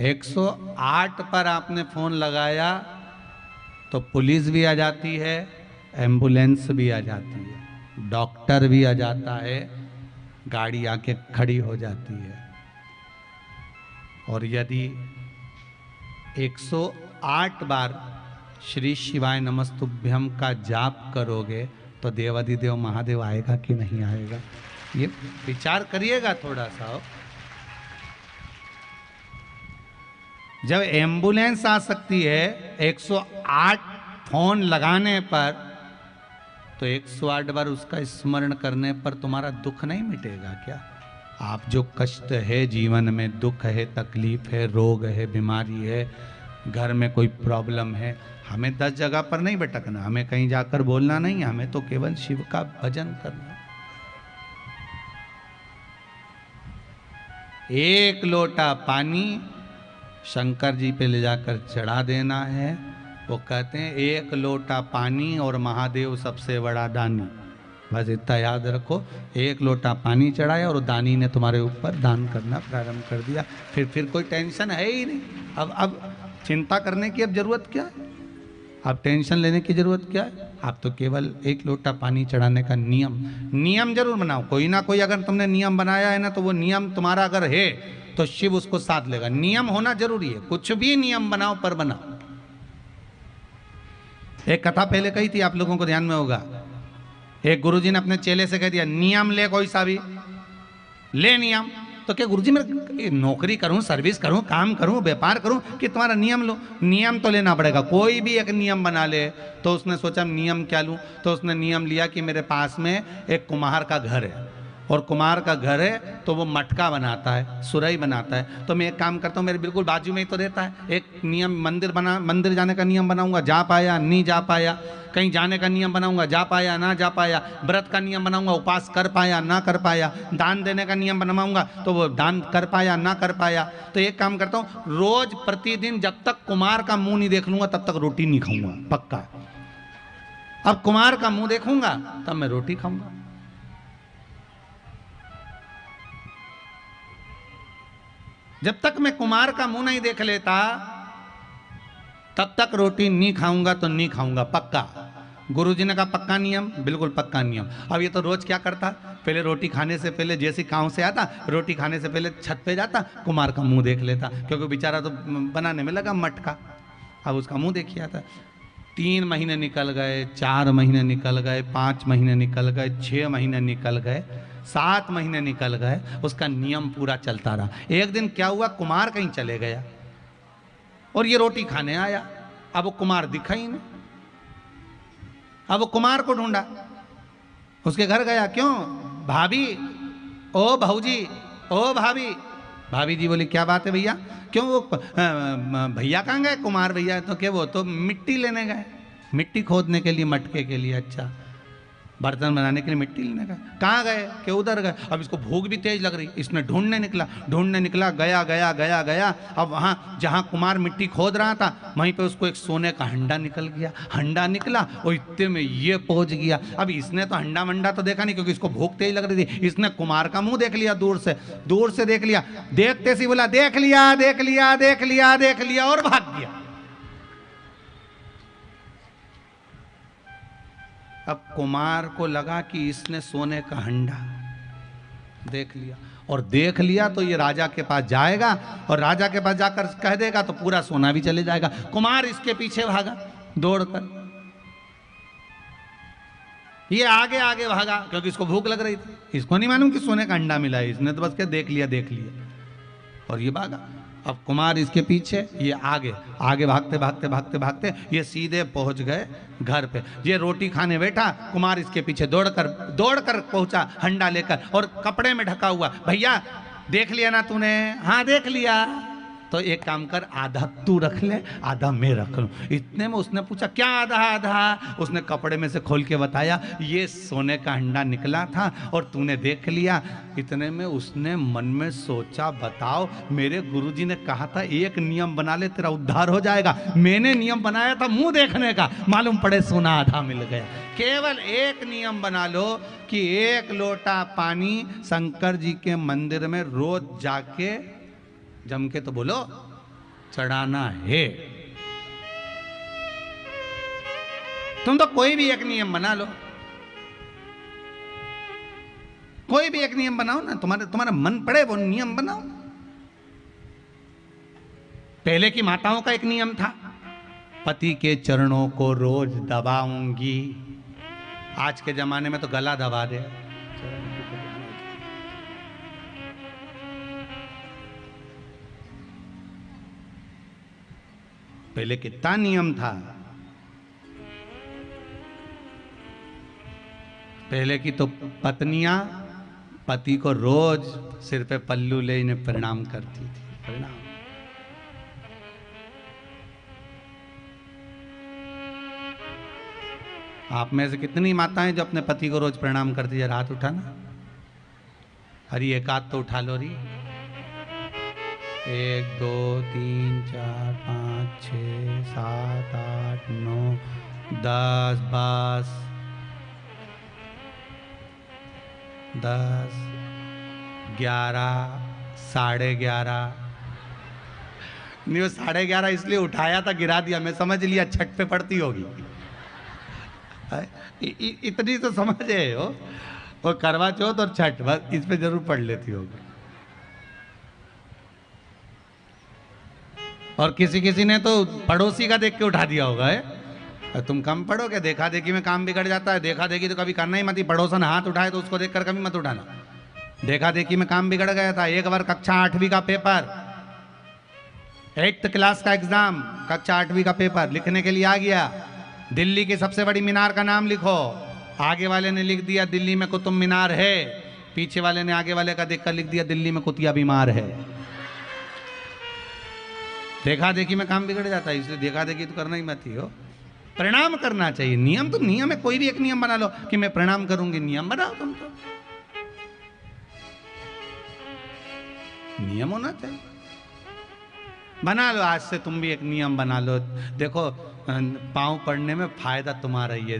Speaker 1: 108 पर आपने फोन लगाया तो पुलिस भी आ जाती है, एम्बुलेंस भी आ जाती है, डॉक्टर भी आ जाता है, गाड़ी आके खड़ी हो जाती है। और यदि 108 बार श्री शिवाय नमस्तुभ्यम का जाप करोगे तो देवाधिदेव महादेव आएगा कि नहीं आएगा? ये विचार करिएगा थोड़ा सा। जब एम्बुलेंस आ सकती है 108 फोन लगाने पर, तो 108 बार उसका स्मरण करने पर तुम्हारा दुख नहीं मिटेगा क्या? आप जो कष्ट है जीवन में, दुख है, तकलीफ है, रोग है, बीमारी है, घर में कोई प्रॉब्लम है, हमें 10 जगह पर नहीं भटकना, हमें कहीं जाकर बोलना नहीं, हमें तो केवल शिव का भजन करना। एक लोटा पानी शंकर जी पे ले जाकर चढ़ा देना है। वो कहते हैं एक लोटा पानी और महादेव सबसे बड़ा दानी। बस इतना याद रखो, एक लोटा पानी चढ़ाया और दानी ने तुम्हारे ऊपर दान करना प्रारंभ कर दिया। फिर कोई टेंशन है ही नहीं। अब चिंता करने की अब जरूरत क्या है? अब टेंशन लेने की जरूरत क्या है? आप तो केवल एक लोटा पानी चढ़ाने का नियम जरूर बनाओ। कोई ना कोई अगर तुमने नियम बनाया है ना, तो वो नियम तुम्हारा अगर है तो शिव उसको साथ लेगा। नियम होना जरूरी है, कुछ भी नियम बनाओ पर बनाओ। एक कथा पहले कही थी, आप लोगों को ध्यान में होगा। एक गुरुजी ने अपने चेले से कह दिया, नियम ले, कोई सा भी ले नियम। तो क्या गुरुजी मैं नौकरी करूं, सर्विस करूं, काम करूं, व्यापार करूं कि तुम्हारा नियम लो? नियम तो लेना पड़ेगा। कोई भी एक नियम बना ले। तो उसने सोचा नियम क्या लूं? तो उसने नियम लिया कि मेरे पास में एक कुम्हार का घर है, और कुम्हार का घर है तो वो मटका बनाता है, सुराही बनाता है। तो मैं एक काम करता हूँ, मेरे बिल्कुल बाजू में ही तो रहता है। एक नियम मंदिर जाने का नियम बनाऊंगा, जा पाया नहीं जा पाया। कहीं जाने का नियम बनाऊंगा, जा पाया ना जा पाया। व्रत का नियम बनाऊंगा, उपास कर पाया ना कर पाया। दान देने का नियम बनवाऊंगा तो वो दान कर पाया ना कर पाया। तो एक काम करता हूँ, रोज प्रतिदिन जब तक कुम्हार का मुंह नहीं देख लूंगा तब तक रोटी नहीं खाऊंगा, पक्का। अब कुम्हार का मुंह देखूंगा तब मैं रोटी खाऊंगा। जब तक मैं कुम्हार का मुंह नहीं देख लेता तब तक रोटी नहीं खाऊंगा, तो नहीं खाऊंगा पक्का। गुरुजी ने कहा पक्का नियम, बिल्कुल पक्का नियम। अब ये तो रोज क्या करता, पहले रोटी खाने से पहले जैसे गांव से आता, रोटी खाने से पहले छत पे जाता, कुम्हार का मुंह देख लेता, क्योंकि बेचारा तो बनाने में लगा मटका। अब उसका मुंह देखिए आता। 3 महीने निकल गए, 4 महीने निकल गए, 5 महीने निकल गए, 6 महीने निकल गए, 7 महीने निकल गए। उसका नियम पूरा चलता रहा। एक दिन क्या हुआ, कुमार कहीं चले गया और ये रोटी खाने आया। अब वो कुमार दिखा ही नहीं। अब वो कुमार को ढूंढा, उसके घर गया। क्यों भाभी, ओ भाऊजी, ओ भाभी। भाभी जी बोली क्या बात है भैया? क्यों वो भैया कहाँ गए? कुमार भैया। तो क्या वो तो मिट्टी लेने गए, मिट्टी खोदने के लिए, मटके के लिए, अच्छा बर्तन बनाने के लिए मिट्टी लेने गए। कहाँ गए? कि उधर गए। अब इसको भूख भी तेज लग रही, इसने ढूंढने निकला, गया गया गया गया। अब वहाँ जहाँ कुमार मिट्टी खोद रहा था वहीं पे उसको एक सोने का हंडा निकल गया। हंडा निकला और इतने में ये पहुंच गया। अब इसने तो हंडा मंडा तो देखा नहीं क्योंकि इसको भूख तेज लग रही थी। इसने कुमार का मुंह देख लिया, दूर से देख लिया। देखते सी बोला देख लिया देख लिया देख लिया देख लिया और भाग गया। अब कुमार को लगा कि इसने सोने का हंडा देख लिया, और देख लिया तो ये राजा के पास जाएगा और राजा के पास जाकर कह देगा तो पूरा सोना भी चले जाएगा। कुमार इसके पीछे भागा दौड़कर, ये आगे आगे भागा क्योंकि इसको भूख लग रही थी। इसको नहीं मालूम कि सोने का अंडा मिला है, इसने तो बस क्या देख लिया और ये भागा। अब कुमार इसके पीछे, ये आगे आगे भागते भागते भागते भागते ये सीधे पहुंच गए घर पे। ये रोटी खाने बैठा, कुमार इसके पीछे दौड़कर पहुंचा हंडा लेकर और कपड़े में ढका हुआ। भैया देख लिया ना तूने? हाँ देख लिया। तो एक काम कर, आधा तू रख ले, आधा मैं रख लूं। इतने में उसने पूछा क्या आधा आधा? उसने कपड़े में से खोल के बताया ये सोने का हंडा निकला था और तूने देख लिया। इतने में उसने मन में सोचा बताओ, मेरे गुरुजी ने कहा था एक नियम बना ले तेरा उद्धार हो जाएगा। मैंने नियम बनाया था मुंह देखने का, मालूम पड़े सोना आधा मिल गया। केवल एक नियम बना लो कि 1 लोटा पानी शंकर जी के मंदिर में रोज जाके जम के तो बोलो चढ़ाना है। तुम तो कोई भी एक नियम बना लो, कोई भी एक नियम बनाओ ना, तुम्हारा मन पड़े वो नियम बनाओ। पहले की माताओं का एक नियम था, पति के चरणों को रोज दबाऊंगी। आज के जमाने में तो गला दबा दे। पहले कितना नियम था। पहले की तो पत्नियां पति को रोज सिर पे पल्लू ले इन्हें प्रणाम करती थी। प्रणाम। आप में से कितनी माताएं जो अपने पति को रोज प्रणाम करती है? हाथ उठाना। हरी एक हाथ तो उठा लो री। 1 2 3 4 5 6 7 8 9 10 12 10 11 11:30। नहीं वो 11:30 इसलिए उठाया था, गिरा दिया, मैं समझ लिया छठ पे पड़ती होगी। इतनी तो समझ है हो, वो करवा चौथ और छठ बस इस पे जरूर पढ़ लेती होगी। और किसी ने तो पड़ोसी का देख के उठा दिया होगा है। तुम कम पढ़ो क्या? देखा देखी में काम बिगड़ जाता है। देखा देखी तो कभी करना ही मत। पड़ोसन हाथ उठाए तो उसको देखकर कभी मत उठाना। देखा देखी में काम बिगड़ गया था। एक बार कक्षा 8वीं का पेपर, 8th क्लास का एग्जाम, कक्षा 8वीं का पेपर लिखने के लिए आ गया। दिल्ली की सबसे बड़ी मीनार का नाम लिखो। आगे वाले ने लिख दिया दिल्ली में कुतुब मीनार है, पीछे वाले ने आगे वाले का देखकर लिख दिया दिल्ली में कुतिया बीमार है। देखा देखी में काम बिगड़ जाता है, इसलिए देखा देखी तो करना ही मत ही हो। प्रणाम करना चाहिए। नियम तो नियम है, कोई भी एक नियम बना लो कि मैं प्रणाम करूंगी। नियम बनाओ, तुम तो नियम होना चाहिए। बना लो, आज से तुम भी एक नियम बना लो। देखो पाँव पड़ने में फायदा तुम्हारा ही है।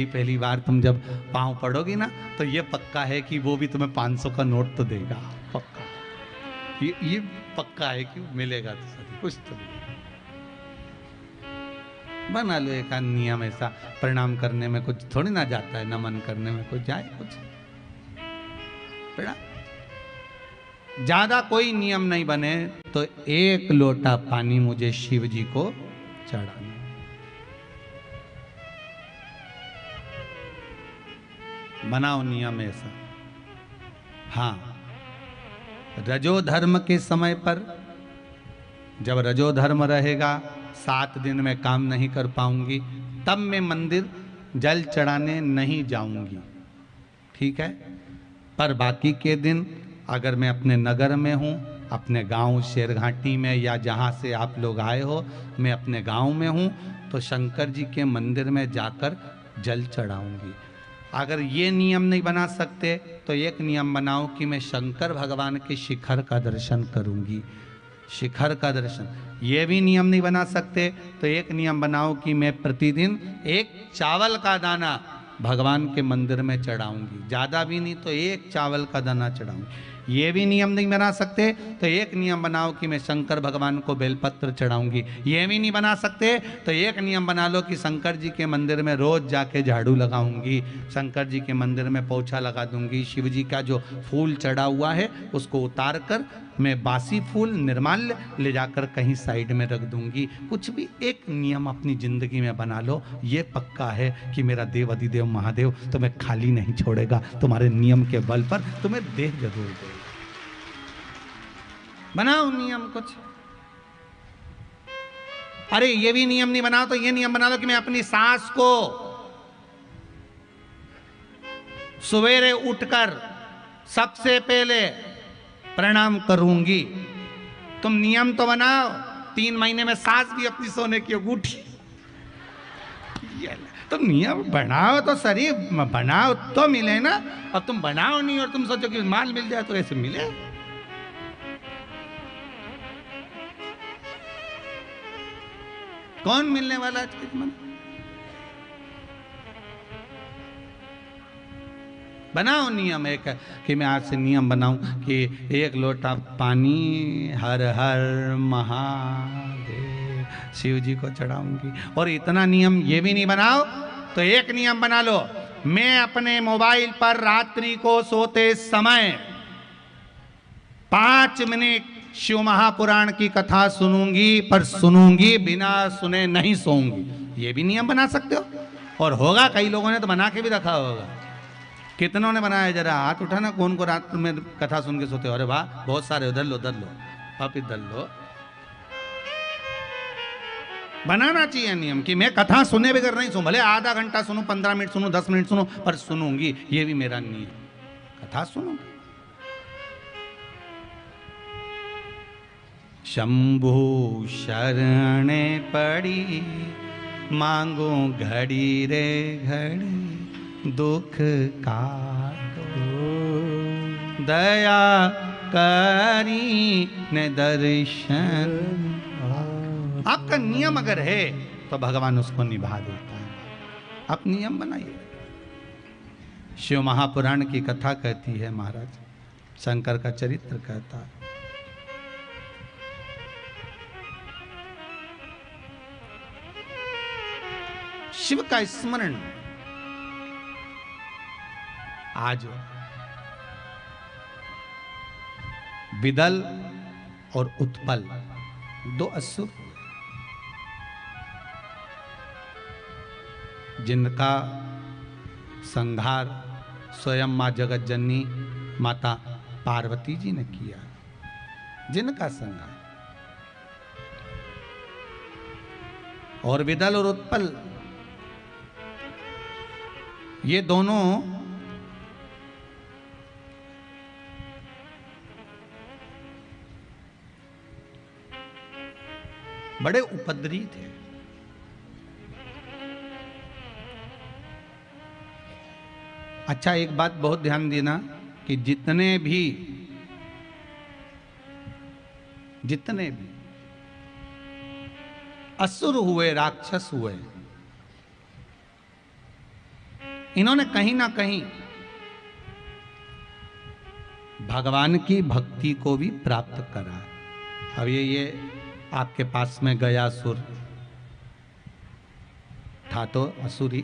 Speaker 1: पहली बार तुम जब पाँव पड़ोगी ना तो ये पक्का है कि वो भी तुम्हें 500 का नोट तो देगा, पक्का। ये पक्का है कि मिलेगा तो सही कुछ तो। बना लो एक नियम ऐसा, प्रणाम करने में कुछ थोड़ी ना जाता है, नमन करने में कुछ जाए कुछ। ज्यादा कोई नियम नहीं बने तो 1 लोटा पानी मुझे शिव जी को चढ़ाना। बनाओ नियम ऐसा। हाँ, रजो धर्म के समय पर, जब रजो धर्म रहेगा, 7 दिन में काम नहीं कर पाऊंगी, तब मैं मंदिर जल चढ़ाने नहीं जाऊंगी, ठीक है। पर बाकी के दिन अगर मैं अपने नगर में हूँ, अपने गांव शेरघाटी में, या जहाँ से आप लोग आए हो, मैं अपने गांव में हूँ, तो शंकर जी के मंदिर में जाकर जल चढ़ाऊंगी। अगर ये नियम नहीं बना सकते तो एक नियम बनाओ कि मैं शंकर भगवान के शिखर का दर्शन करूंगी, शिखर का दर्शन। ये भी नियम नहीं बना सकते तो एक नियम बनाओ कि मैं प्रतिदिन एक चावल का दाना भगवान के मंदिर में चढ़ाऊंगी, ज़्यादा भी नहीं तो एक चावल का दाना चढ़ाऊंगी। ये भी नियम नहीं बना सकते तो एक नियम बनाओ कि मैं शंकर भगवान को बेलपत्र चढ़ाऊंगी। ये भी नहीं बना सकते तो एक नियम बना लो कि शंकर जी के मंदिर में रोज जाके झाड़ू लगाऊंगी, शंकर जी के मंदिर में पोछा लगा दूंगी, शिव जी का जो फूल चढ़ा हुआ है उसको उतार कर मैं बासी फूल निर्माल्य ले जाकर कहीं साइड में रख दूंगी। कुछ भी एक नियम अपनी जिंदगी में बना लो, ये पक्का है कि मेरा देव अधिदेव महादेव तुम्हें खाली नहीं छोड़ेगा, तुम्हारे नियम के बल पर तुम्हें देह जरूर देगा। बनाओ नियम कुछ। अरे ये भी नियम नहीं बनाओ तो ये नियम बना लो कि मैं अपनी सास को सवेरे उठकर सबसे पहले प्रणाम करूंगी। तुम नियम तो बनाओ, 3 महीने में सास भी अपनी सोने की अंगूठी। तुम नियम बनाओ तो सही, बनाओ तो मिले ना। अब तुम बनाओ नहीं और तुम सोचो कि माल मिल जाए तो ऐसे मिले। कौन मिलने वाला आज के जमाने? बनाओ नियम एक कि मैं आज से नियम बनाऊं कि 1 लोटा पानी हर हर महादेव शिव जी को चढ़ाऊंगी। और इतना नियम ये भी नहीं बनाओ तो एक नियम बना लो, मैं अपने मोबाइल पर रात्रि को सोते समय 5 मिनट शिव महापुराण की कथा सुनूंगी, पर सुनूंगी बिना सुने नहीं सोऊंगी। ये भी नियम बना सकते हो। और होगा, कई लोगों ने तो बना के भी रखा होगा। कितनों ने बनाया? जरा हाथ उठाना, कौन को रात में कथा सुन के सोते हो? अरे वाह, बहुत सारे। उधर लो, उधर लो, आप इधर लो। बनाना चाहिए नियम कि मैं कथा सुने बगैर नहीं सुनूं, भले आधा घंटा सुनूं, 15 मिनट सुनूं, 10 मिनट सुनूं, पर सुनूंगी। ये भी मेरा नियम, कथा सुनूंगी। शंभु शरणे पड़ी मांगो घड़ी रे घड़ी दुख काटो, दया करी ने दर्शन। आपका नियम अगर है तो भगवान उसको निभा देता है। आप नियम बनाइए। शिव महापुराण की कथा कहती है महाराज, शंकर का चरित्र कहता है। शिव का स्मरण आज विदल और उत्पल 2 असुर जिनका संहार स्वयं मां जगत जननी माता पार्वती जी ने किया, जिनका संहार। और विदल और उत्पल ये दोनों बड़े उपद्रवी थे। अच्छा, एक बात बहुत ध्यान देना कि जितने भी असुर हुए, राक्षस हुए, इन्होंने कहीं ना कहीं भगवान की भक्ति को भी प्राप्त करा। अब ये आपके पास में गया असुर था तो असुर ही,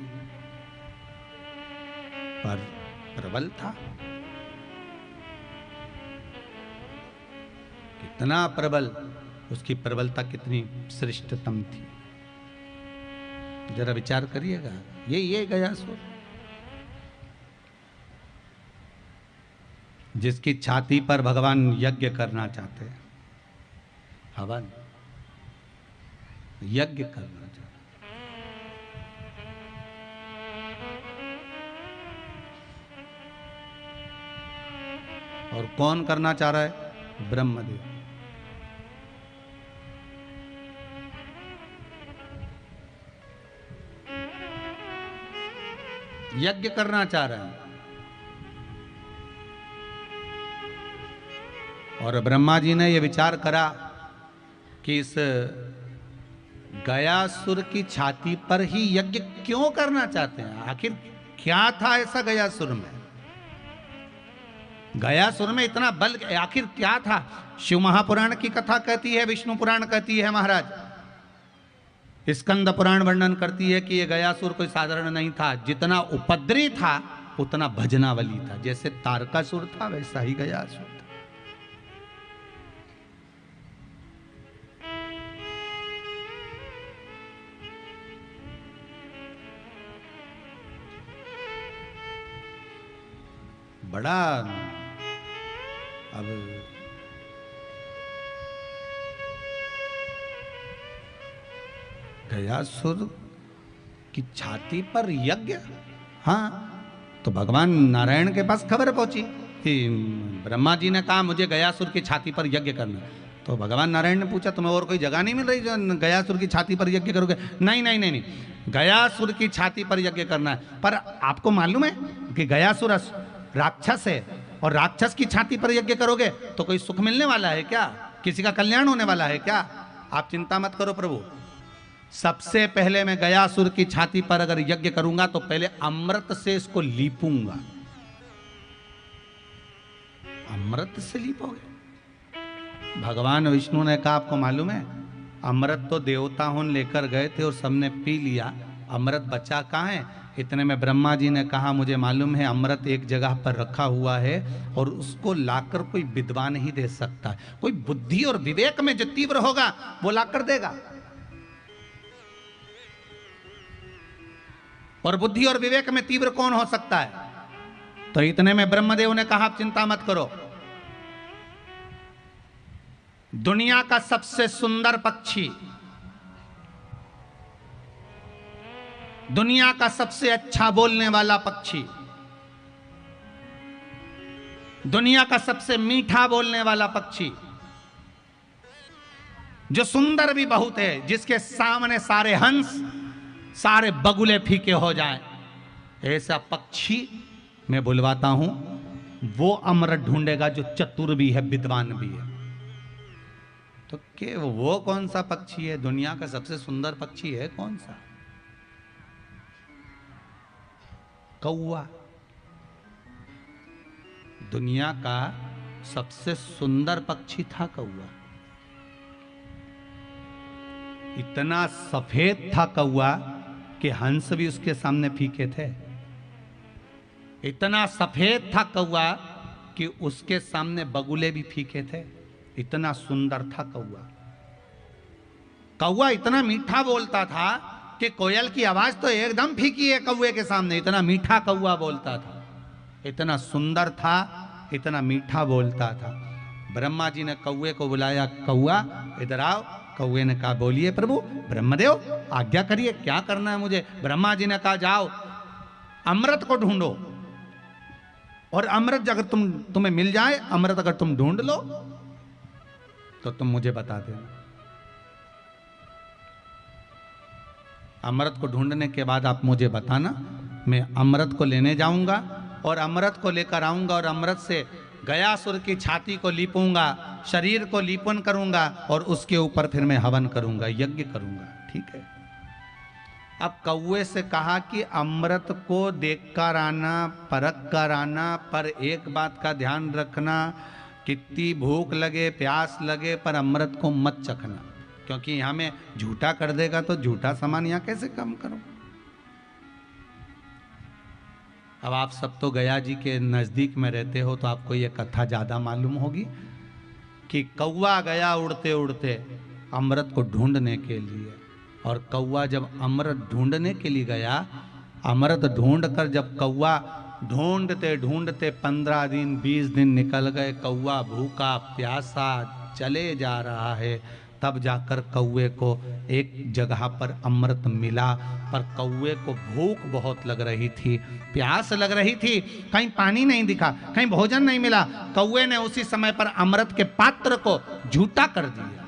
Speaker 1: पर प्रबल था। कितना प्रबल, उसकी प्रबलता कितनी श्रेष्ठतम थी, जरा विचार करिएगा। ये गया असुर। जिसकी छाती पर भगवान यज्ञ करना चाहते हैं, हवन यज्ञ करना चाहते। और कौन करना चाह रहा है? ब्रह्मदेव। यज्ञ करना चाह रहे हैं। और ब्रह्मा जी ने यह विचार करा कि इस गयासुर की छाती पर ही यज्ञ क्यों करना चाहते हैं? आखिर क्या था ऐसा गयासुर में? गयासुर में इतना बल आखिर क्या था? शिव महापुराण की कथा कहती है, विष्णु पुराण कहती है महाराज, स्कंद पुराण वर्णन करती है कि यह गयासुर कोई साधारण नहीं था। जितना उपद्रवी था उतना भजनावली था। जैसे तारकासुर था वैसा ही गयासुर था। बड़ा अब गयासुर की छाती पर यज्ञ। हाँ, तो भगवान नारायण के पास खबर पहुंची कि ब्रह्मा जी ने कहा मुझे गयासुर की छाती पर यज्ञ करना। तो भगवान नारायण ने पूछा तुम्हें और कोई जगह नहीं मिल रही जो गयासुर की छाती पर यज्ञ करोगे? नहीं नहीं नहीं नहीं, गयासुर की छाती पर यज्ञ करना है। पर आपको मालूम है कि गयासुर राक्षस है, और राक्षस की छाती पर यज्ञ करोगे तो कोई सुख मिलने वाला है क्या? किसी का कल्याण होने वाला है क्या? आप चिंता मत करो प्रभु। सबसे पहले मैं गयासुर की छाती पर अगर यज्ञ करूंगा तो पहले अमृत से इसको लीपूंगा। अमृत से लीपोगे? भगवान विष्णु ने कहा आपको मालूम है अमृत तो देवता होन लेकर गए थे और सबने पी लिया, अमृत बचा कहाँ है? इतने में ब्रह्मा जी ने कहा मुझे मालूम है अमृत एक जगह पर रखा हुआ है और उसको लाकर कोई विद्वान ही दे सकता है। कोई बुद्धि और विवेक में जो तीव्र होगा वो लाकर देगा। और बुद्धि और विवेक में तीव्र कौन हो सकता है? तो इतने में ब्रह्मदेव ने कहा आप चिंता मत करो, दुनिया का सबसे सुंदर पक्षी, दुनिया का सबसे अच्छा बोलने वाला पक्षी, दुनिया का सबसे मीठा बोलने वाला पक्षी, जो सुंदर भी बहुत है, जिसके सामने सारे हंस सारे बगुले फीके हो जाएं, ऐसा पक्षी मैं बुलवाता हूं। वो अमृत ढूंढेगा जो चतुर भी है, विद्वान भी है। तो के वो कौन सा पक्षी है? दुनिया का सबसे सुंदर पक्षी है कौन सा? कौवा। दुनिया का सबसे सुंदर पक्षी था कौवा। इतना सफेद था कौवा कि हंस भी उसके सामने फीके थे। इतना सफेद था कौवा कि उसके सामने बगुले भी फीके थे। इतना सुंदर था कौवा। कौवा इतना मीठा बोलता था कि कोयल की आवाज तो एकदम फीकी है कौवे के सामने। इतना मीठा कौवा बोलता था, इतना सुंदर था, इतना मीठा बोलता था। ब्रह्मा जी ने कौवे को बुलाया, कौवा इधर आओ। कौवे ने कहा बोलिए प्रभु। ब्रह्मदेव आज्ञा करिए, क्या करना है मुझे? ब्रह्मा जी ने कहा जाओ अमृत को ढूंढो, और अमृत अगर तुम्हें मिल जाए, अमृत अगर तुम ढूंढ लो तो तुम मुझे बता देना। अमृत को ढूंढने के बाद आप मुझे बताना, मैं अमृत को लेने जाऊंगा और अमृत को लेकर आऊंगा और अमृत से गयासुर की छाती को लीपूंगा, शरीर को लीपन करूंगा और उसके ऊपर फिर मैं हवन करूंगा, यज्ञ करूंगा। ठीक है। अब कौवे से कहा कि अमृत को देखकर आना, परख कर आना, पर एक बात का ध्यान रखना, कितनी भूख लगे प्यास लगे पर अमृत को मत चखना, क्योंकि यहां में झूठा कर देगा तो झूठा सामान यहां कैसे कम करो। अब आप सब तो गया जी के नजदीक में रहते हो तो आपको यह कथा ज्यादा मालूम होगी कि कौवा गया उड़ते उड़ते अमृत को ढूंढने के लिए, और कौवा जब अमृत ढूंढने के लिए गया, अमृत ढूंढकर जब कौवा ढूंढते ढूंढते 15 दिन 20 दिन निकल गए। कौआ भूखा प्यासा चले जा रहा है। तब जाकर कौए को एक जगह पर अमृत मिला, पर कौए को भूख बहुत लग रही थी, प्यास लग रही थी, कहीं पानी नहीं दिखा, कहीं भोजन नहीं मिला। कौए ने उसी समय पर अमृत के पात्र को झूठा कर दिया।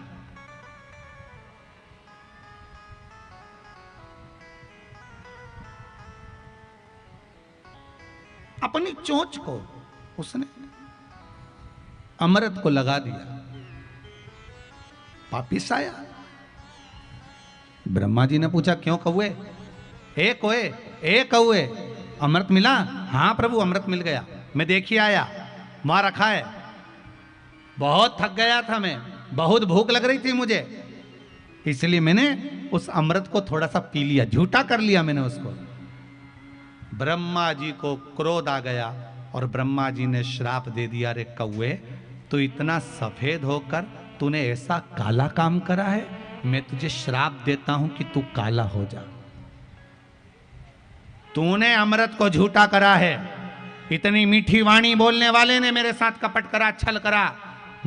Speaker 1: अपनी चोंच को उसने अमृत को लगा दिया। वापिस आया। ब्रह्मा जी ने पूछा, क्यों कौए? ए कौए, अमृत मिला? हाँ प्रभु, अमृत मिल गया, मैं देखिए आया, वहां रखा है। बहुत थक गया था मैं, बहुत भूख लग रही थी मुझे, इसलिए मैंने उस अमृत को थोड़ा सा पी लिया, झूठा कर लिया मैंने उसको। ब्रह्मा जी को क्रोध आ गया और ब्रह्मा जी ने श्राप दे दिया, रे कौए, तू इतना सफेद होकर तूने ऐसा काला काम करा है, मैं तुझे श्राप देता हूं कि तू काला हो जा। तूने अमृत को झूठा करा है, इतनी मीठी वाणी बोलने वाले ने मेरे साथ कपट करा, छल करा।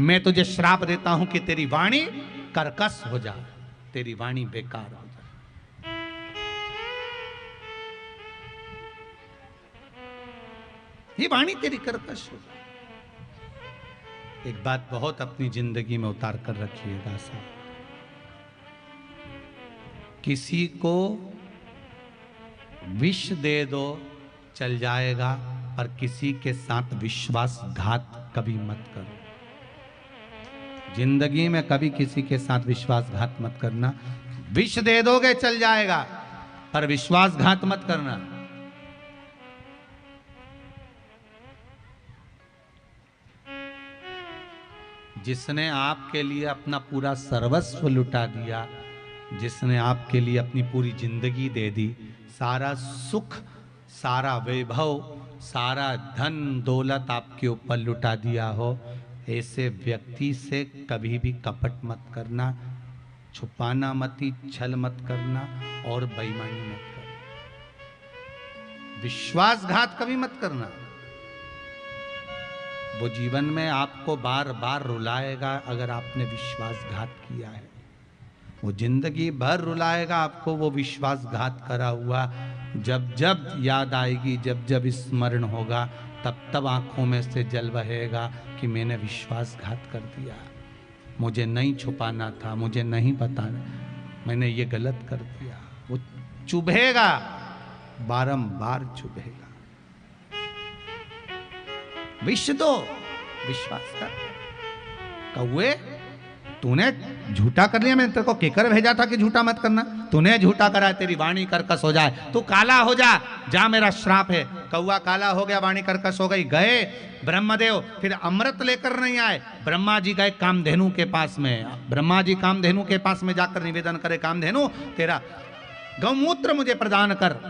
Speaker 1: मैं तुझे श्राप देता हूं कि तेरी वाणी कर्कश हो जा, तेरी वाणी बेकार हो जा। ये वाणी तेरी कर्कश हो जा। एक बात बहुत अपनी जिंदगी में उतार कर रखिएगा साहब, किसी को विष दे दो चल जाएगा, पर किसी के साथ विश्वासघात कभी मत करो। जिंदगी में कभी किसी के साथ विश्वासघात मत करना। विष दे दोगे चल जाएगा, पर विश्वासघात मत करना। जिसने आपके लिए अपना पूरा सर्वस्व लुटा दिया, जिसने आपके लिए अपनी पूरी जिंदगी दे दी, सारा सुख, सारा वैभव, सारा धन दौलत आपके ऊपर लुटा दिया हो, ऐसे व्यक्ति से कभी भी कपट मत करना, छुपाना मत, छल मत करना और बेईमानी मत करना, विश्वासघात कभी मत करना। वो जीवन में आपको बार बार रुलाएगा अगर आपने विश्वासघात किया है। वो जिंदगी भर रुलाएगा आपको, वो विश्वासघात करा हुआ। जब जब याद आएगी, जब जब स्मरण होगा, तब तब आंखों में से जल बहेगा कि मैंने विश्वासघात कर दिया, मुझे नहीं छुपाना था, मुझे नहीं बताना, मैंने ये गलत कर दिया। वो चुभेगा, बारंबार चुभेगा। विष दो, विश्वास कर। कौए, तूने झूठा कर लिया, मैंने तेरे को केकर भेजा था कि झूठा मत करना, तूने झूठा करा, तेरी वाणी कर्कश हो जाए, तू काला हो जा, जा मेरा श्राप है। कौआ काला हो गया, वाणी कर्कश हो गई। गए ब्रह्मदेव, फिर अमृत लेकर नहीं आए। ब्रह्मा जी गए कामधेनु के पास में। ब्रह्मा जी कामधेनु के पास में जाकर निवेदन करे, कामधेनु तेरा गौमूत्र मुझे प्रदान कर,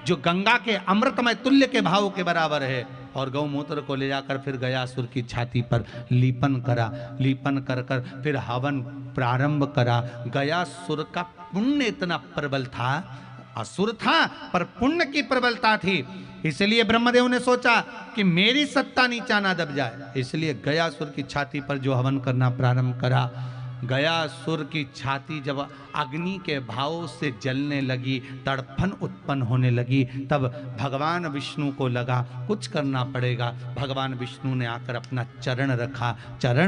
Speaker 1: जो गंगा के अमृतमय तुल्य के भाव के बराबर है। और गौमूत्र को ले जाकर फिर गयासुर की छाती पर लीपन करा। लीपन कर कर फिर हवन प्रारंभ करा। गयासुर का पुण्य इतना प्रबल था, असुर था पर पुण्य की प्रबलता थी, इसलिए ब्रह्मदेव ने सोचा कि मेरी सत्ता नीचा ना दब जाए, इसलिए गयासुर की छाती पर जो हवन करना प्रारंभ करा। गयासुर की छाती जब अग्नि के भाव से जलने लगी, तड़फन उत्पन्न होने लगी, तब भगवान विष्णु को लगा कुछ करना पड़ेगा। भगवान विष्णु ने आकर अपना चरण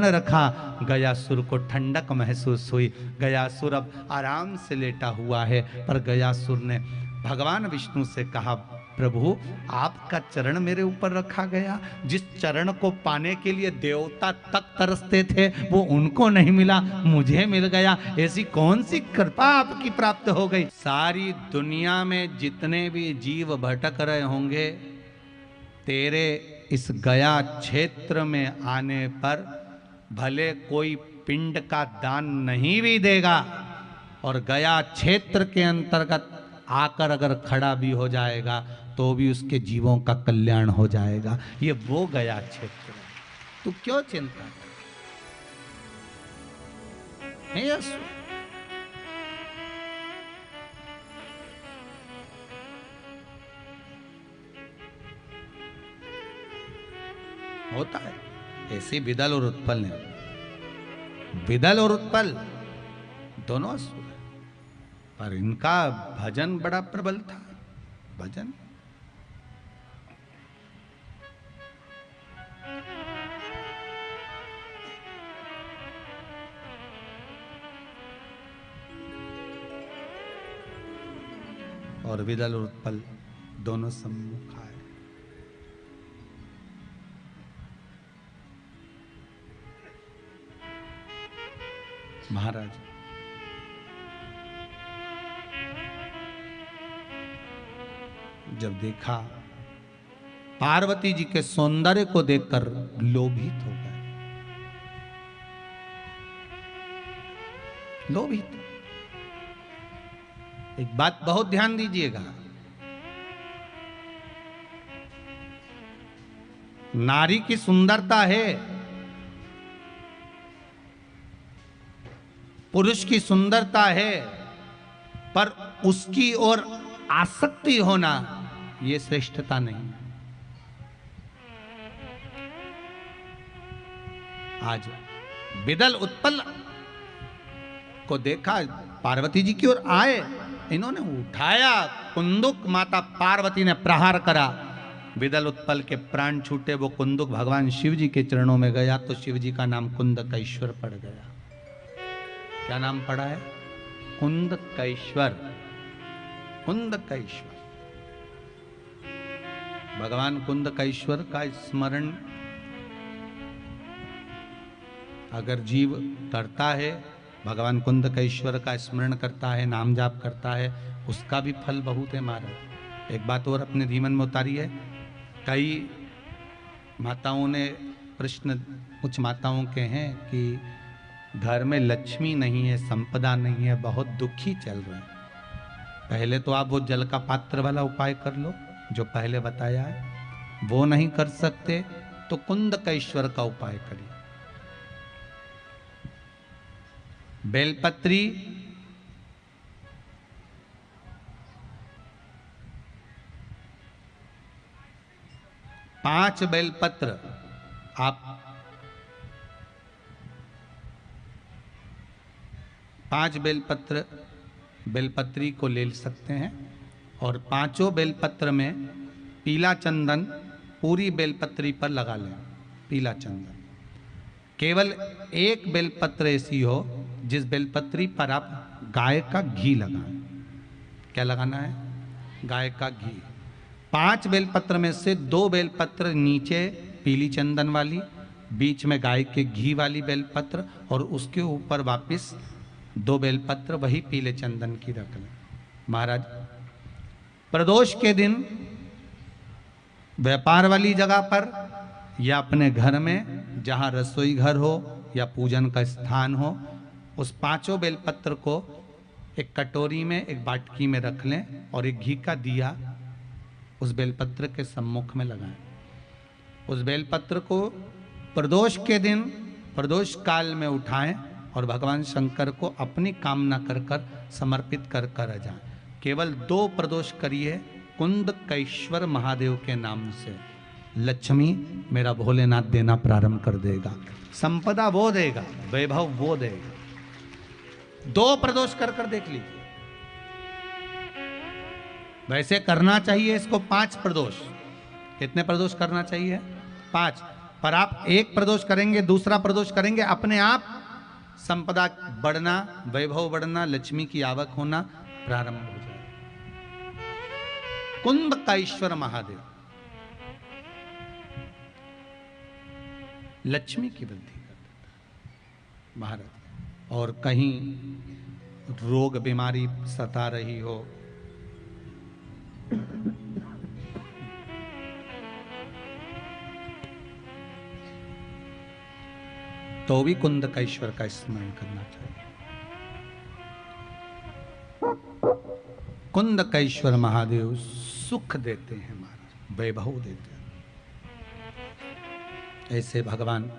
Speaker 1: रखा। गयासुर को ठंडक महसूस हुई। गयासुर अब आराम से लेटा हुआ है, पर गयासुर ने भगवान विष्णु से कहा, प्रभु आपका चरण मेरे ऊपर रखा गया, जिस चरण को पाने के लिए देवता तक तरसते थे वो उनको नहीं मिला, मुझे मिल गया, ऐसी कौन सी कृपा आपकी प्राप्त हो गई। सारी दुनिया में जितने भी जीव भटक रहे होंगे, तेरे इस गया क्षेत्र में आने पर भले कोई पिंड का दान नहीं भी देगा और गया क्षेत्र के अंतर्गत आकर अगर खड़ा भी हो जाएगा तो भी उसके जीवों का कल्याण हो जाएगा। ये वो गया क्षेत्र है, तू क्यों चिंता नहीं? होता है। ऐसे विदल और उत्पल ने, विदल और उत्पल दोनों असुर हैं, पर इनका भजन बड़ा प्रबल था। भजन और विदल और उत्पल दोनों सम्मुख आए। महाराज जब देखा, पार्वती जी के सौंदर्य को देखकर लोभित हो गए। लोभित। एक बात बहुत ध्यान दीजिएगा, नारी की सुंदरता है, पुरुष की सुंदरता है, पर उसकी ओर आसक्ति होना यह श्रेष्ठता नहीं। आज विदल उत्पल को देखा, पार्वती जी की ओर आए, इन्होंने उठाया कुंदुक, माता पार्वती ने प्रहार करा, विदल उत्पल के प्राण छूटे। वो कुंदुक भगवान शिव जी के चरणों में गया तो शिव जी का नाम कुंदकेश्वर पड़ गया। क्या नाम पड़ा है? कुंदकेश्वर। कुंदकेश्वर। भगवान कुंदकेश्वर का स्मरण अगर जीव करता है, भगवान कुंदकेश्वर का स्मरण करता है, नाम जाप करता है, उसका भी फल बहुत है महाराज। एक बात और अपने जीवन में उतारी है, कई माताओं ने प्रश्न, कुछ माताओं के हैं कि घर में लक्ष्मी नहीं है, संपदा नहीं है, बहुत दुखी चल रहे हैं। पहले तो आप वो जल का पात्र वाला उपाय कर लो जो पहले बताया है, वो नहीं कर सकते तो कुंदकेश्वर का उपाय करिए। बेलपत्री, पांच बेलपत्र आप, पांच बेलपत्र बेलपत्री को ले सकते हैं और पांचों बेलपत्र में पीला चंदन पूरी बेलपत्री पर लगा लें। पीला चंदन, केवल एक बेलपत्र ऐसी हो जिस बेलपत्री पर आप गाय का घी लगाएं। क्या लगाना है? गाय का घी। 5 बेलपत्र में से 2 बेलपत्र नीचे पीली चंदन वाली, बीच में गाय के घी वाली बेलपत्र, और उसके ऊपर वापस 2 बेलपत्र वही पीले चंदन की रख लें। महाराज प्रदोष के दिन व्यापार वाली जगह पर या अपने घर में जहां रसोई घर हो या पूजन का स्थान हो, उस 5 बेलपत्र को एक कटोरी में, एक बाटकी में रख लें और एक घी का दिया उस बेलपत्र के सम्मुख में लगाएं। उस बेलपत्र को प्रदोष के दिन, प्रदोष काल में उठाएं और भगवान शंकर को अपनी कामना कर कर समर्पित कर कर जाएं। केवल 2 प्रदोष करिए कुंदकेश्वर महादेव के नाम से। लक्ष्मी मेरा भोलेनाथ देना प्रारंभ कर देगा, संपदा वो देगा, वैभव वो देगा। 2 प्रदोष कर कर देख लीजिए। वैसे करना चाहिए इसको 5 प्रदोष। कितने प्रदोष करना चाहिए? 5। पर आप 1 प्रदोष करेंगे, दूसरा प्रदोष करेंगे, अपने आप संपदा बढ़ना, वैभव बढ़ना, लक्ष्मी की आवक होना प्रारंभ हो जाए। कुंदकेश्वर महादेव लक्ष्मी की वृद्धि कर देता महाराज। और कहीं रोग बीमारी सता रही हो, तो भी कुंदकेश्वर का स्मरण करना चाहिए। कुंदकेश्वर महादेव सुख देते हैं महाराज, वैभव देते हैं। ऐसे भगवान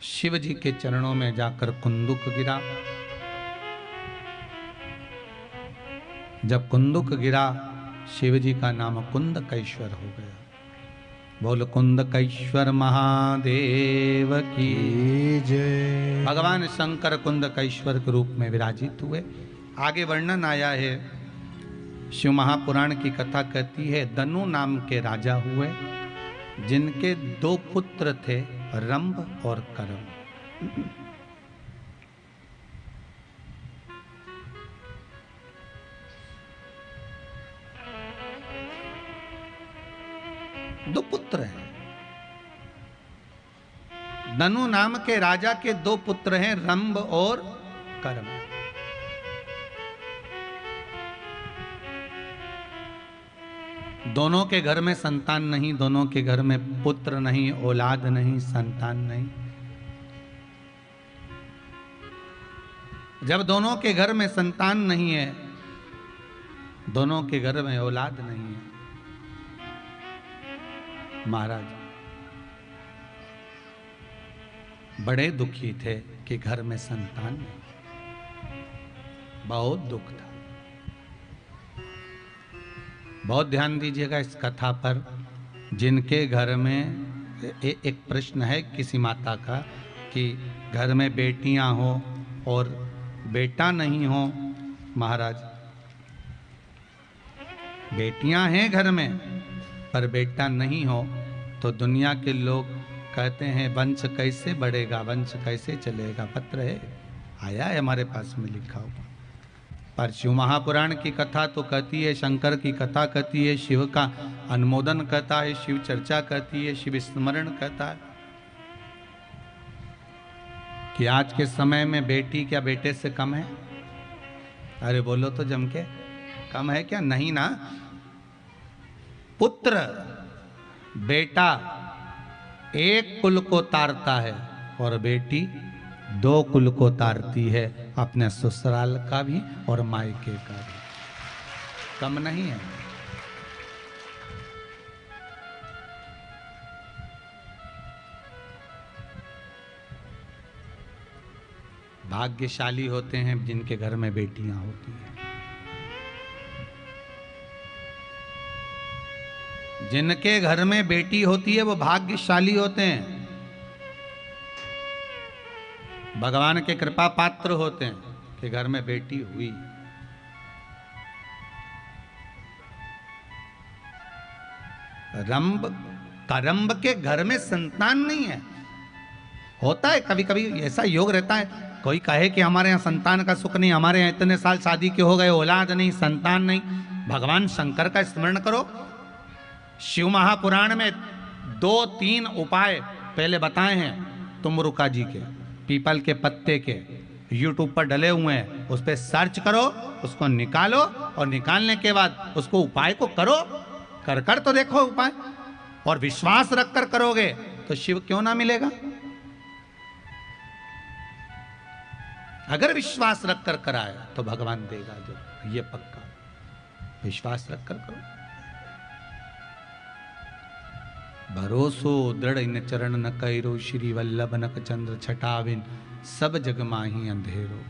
Speaker 1: शिव जी के चरणों में जाकर कुंदुक गिरा। जब कुंदुक गिरा, शिव जी का नाम कुंदकेश्वर हो गया। बोल कुंदकेश्वर महादेव की
Speaker 2: जय।
Speaker 1: भगवान शंकर कुंदकेश्वर के रूप में विराजित हुए। आगे वर्णन आया है, शिव महापुराण की कथा कहती है, दनु नाम के राजा हुए जिनके 2 पुत्र थे, रंभ और करम। दो पुत्र हैं। दनु नाम के राजा के 2 पुत्र हैं, रंभ और करम। दोनों के घर में संतान नहीं, दोनों के घर में पुत्र नहीं, औलाद नहीं, संतान नहीं। जब दोनों के घर में संतान नहीं है, दोनों के घर में औलाद नहीं है, महाराज बड़े दुखी थे कि घर में संतान नहीं। बहुत दुख था। बहुत ध्यान दीजिएगा इस कथा पर। जिनके घर में एक प्रश्न है किसी माता का कि घर में बेटियां हो और बेटा नहीं हो, महाराज बेटियां हैं घर में पर बेटा नहीं हो तो दुनिया के लोग कहते हैं वंश कैसे बढ़ेगा, वंश कैसे चलेगा। पत्र है, आया है हमारे पास में लिखा हुआ। पर शिव महापुराण की कथा तो कहती है, शंकर की कथा कहती है, शिव का अनुमोदन कहता है, शिव चर्चा कहती है, शिव स्मरण कहता है कि आज के समय में बेटी क्या बेटे से कम है? अरे बोलो तो जम के, कम है क्या? नहीं ना। पुत्र बेटा एक कुल को तारता है और बेटी 2 कुल को तारती है, अपने ससुराल का भी और मायके का भी। कम नहीं है। भाग्यशाली होते हैं जिनके घर में बेटियां होती हैं। जिनके घर में बेटी होती है वो भाग्यशाली होते हैं, भगवान के कृपा पात्र होते हैं कि घर में बेटी हुई। रंभ करम्ब के घर में संतान नहीं है। होता है कभी कभी ऐसा योग रहता है, कोई कहे कि हमारे यहाँ संतान का सुख नहीं, हमारे यहाँ इतने साल शादी के हो गए, औलाद नहीं, संतान नहीं। भगवान शंकर का स्मरण करो। शिव महापुराण में 2-3 उपाय पहले बताए हैं तुमरुका जी के, पीपल के पत्ते के, यूट्यूब पर डले हुए हैं, उस पर सर्च करो, उसको निकालो और निकालने के बाद उसको उपाय को करो, कर तो देखो उपाय, और विश्वास रखकर करोगे तो शिव क्यों ना मिलेगा। अगर विश्वास रखकर कराए तो भगवान देगा जो, ये पक्का। विश्वास रखकर करो। भरोसो दृढ़ इन चरण न कैरो, श्री वल्लभ नक चंद्र छटाविन, सब जग माही अंधेरो।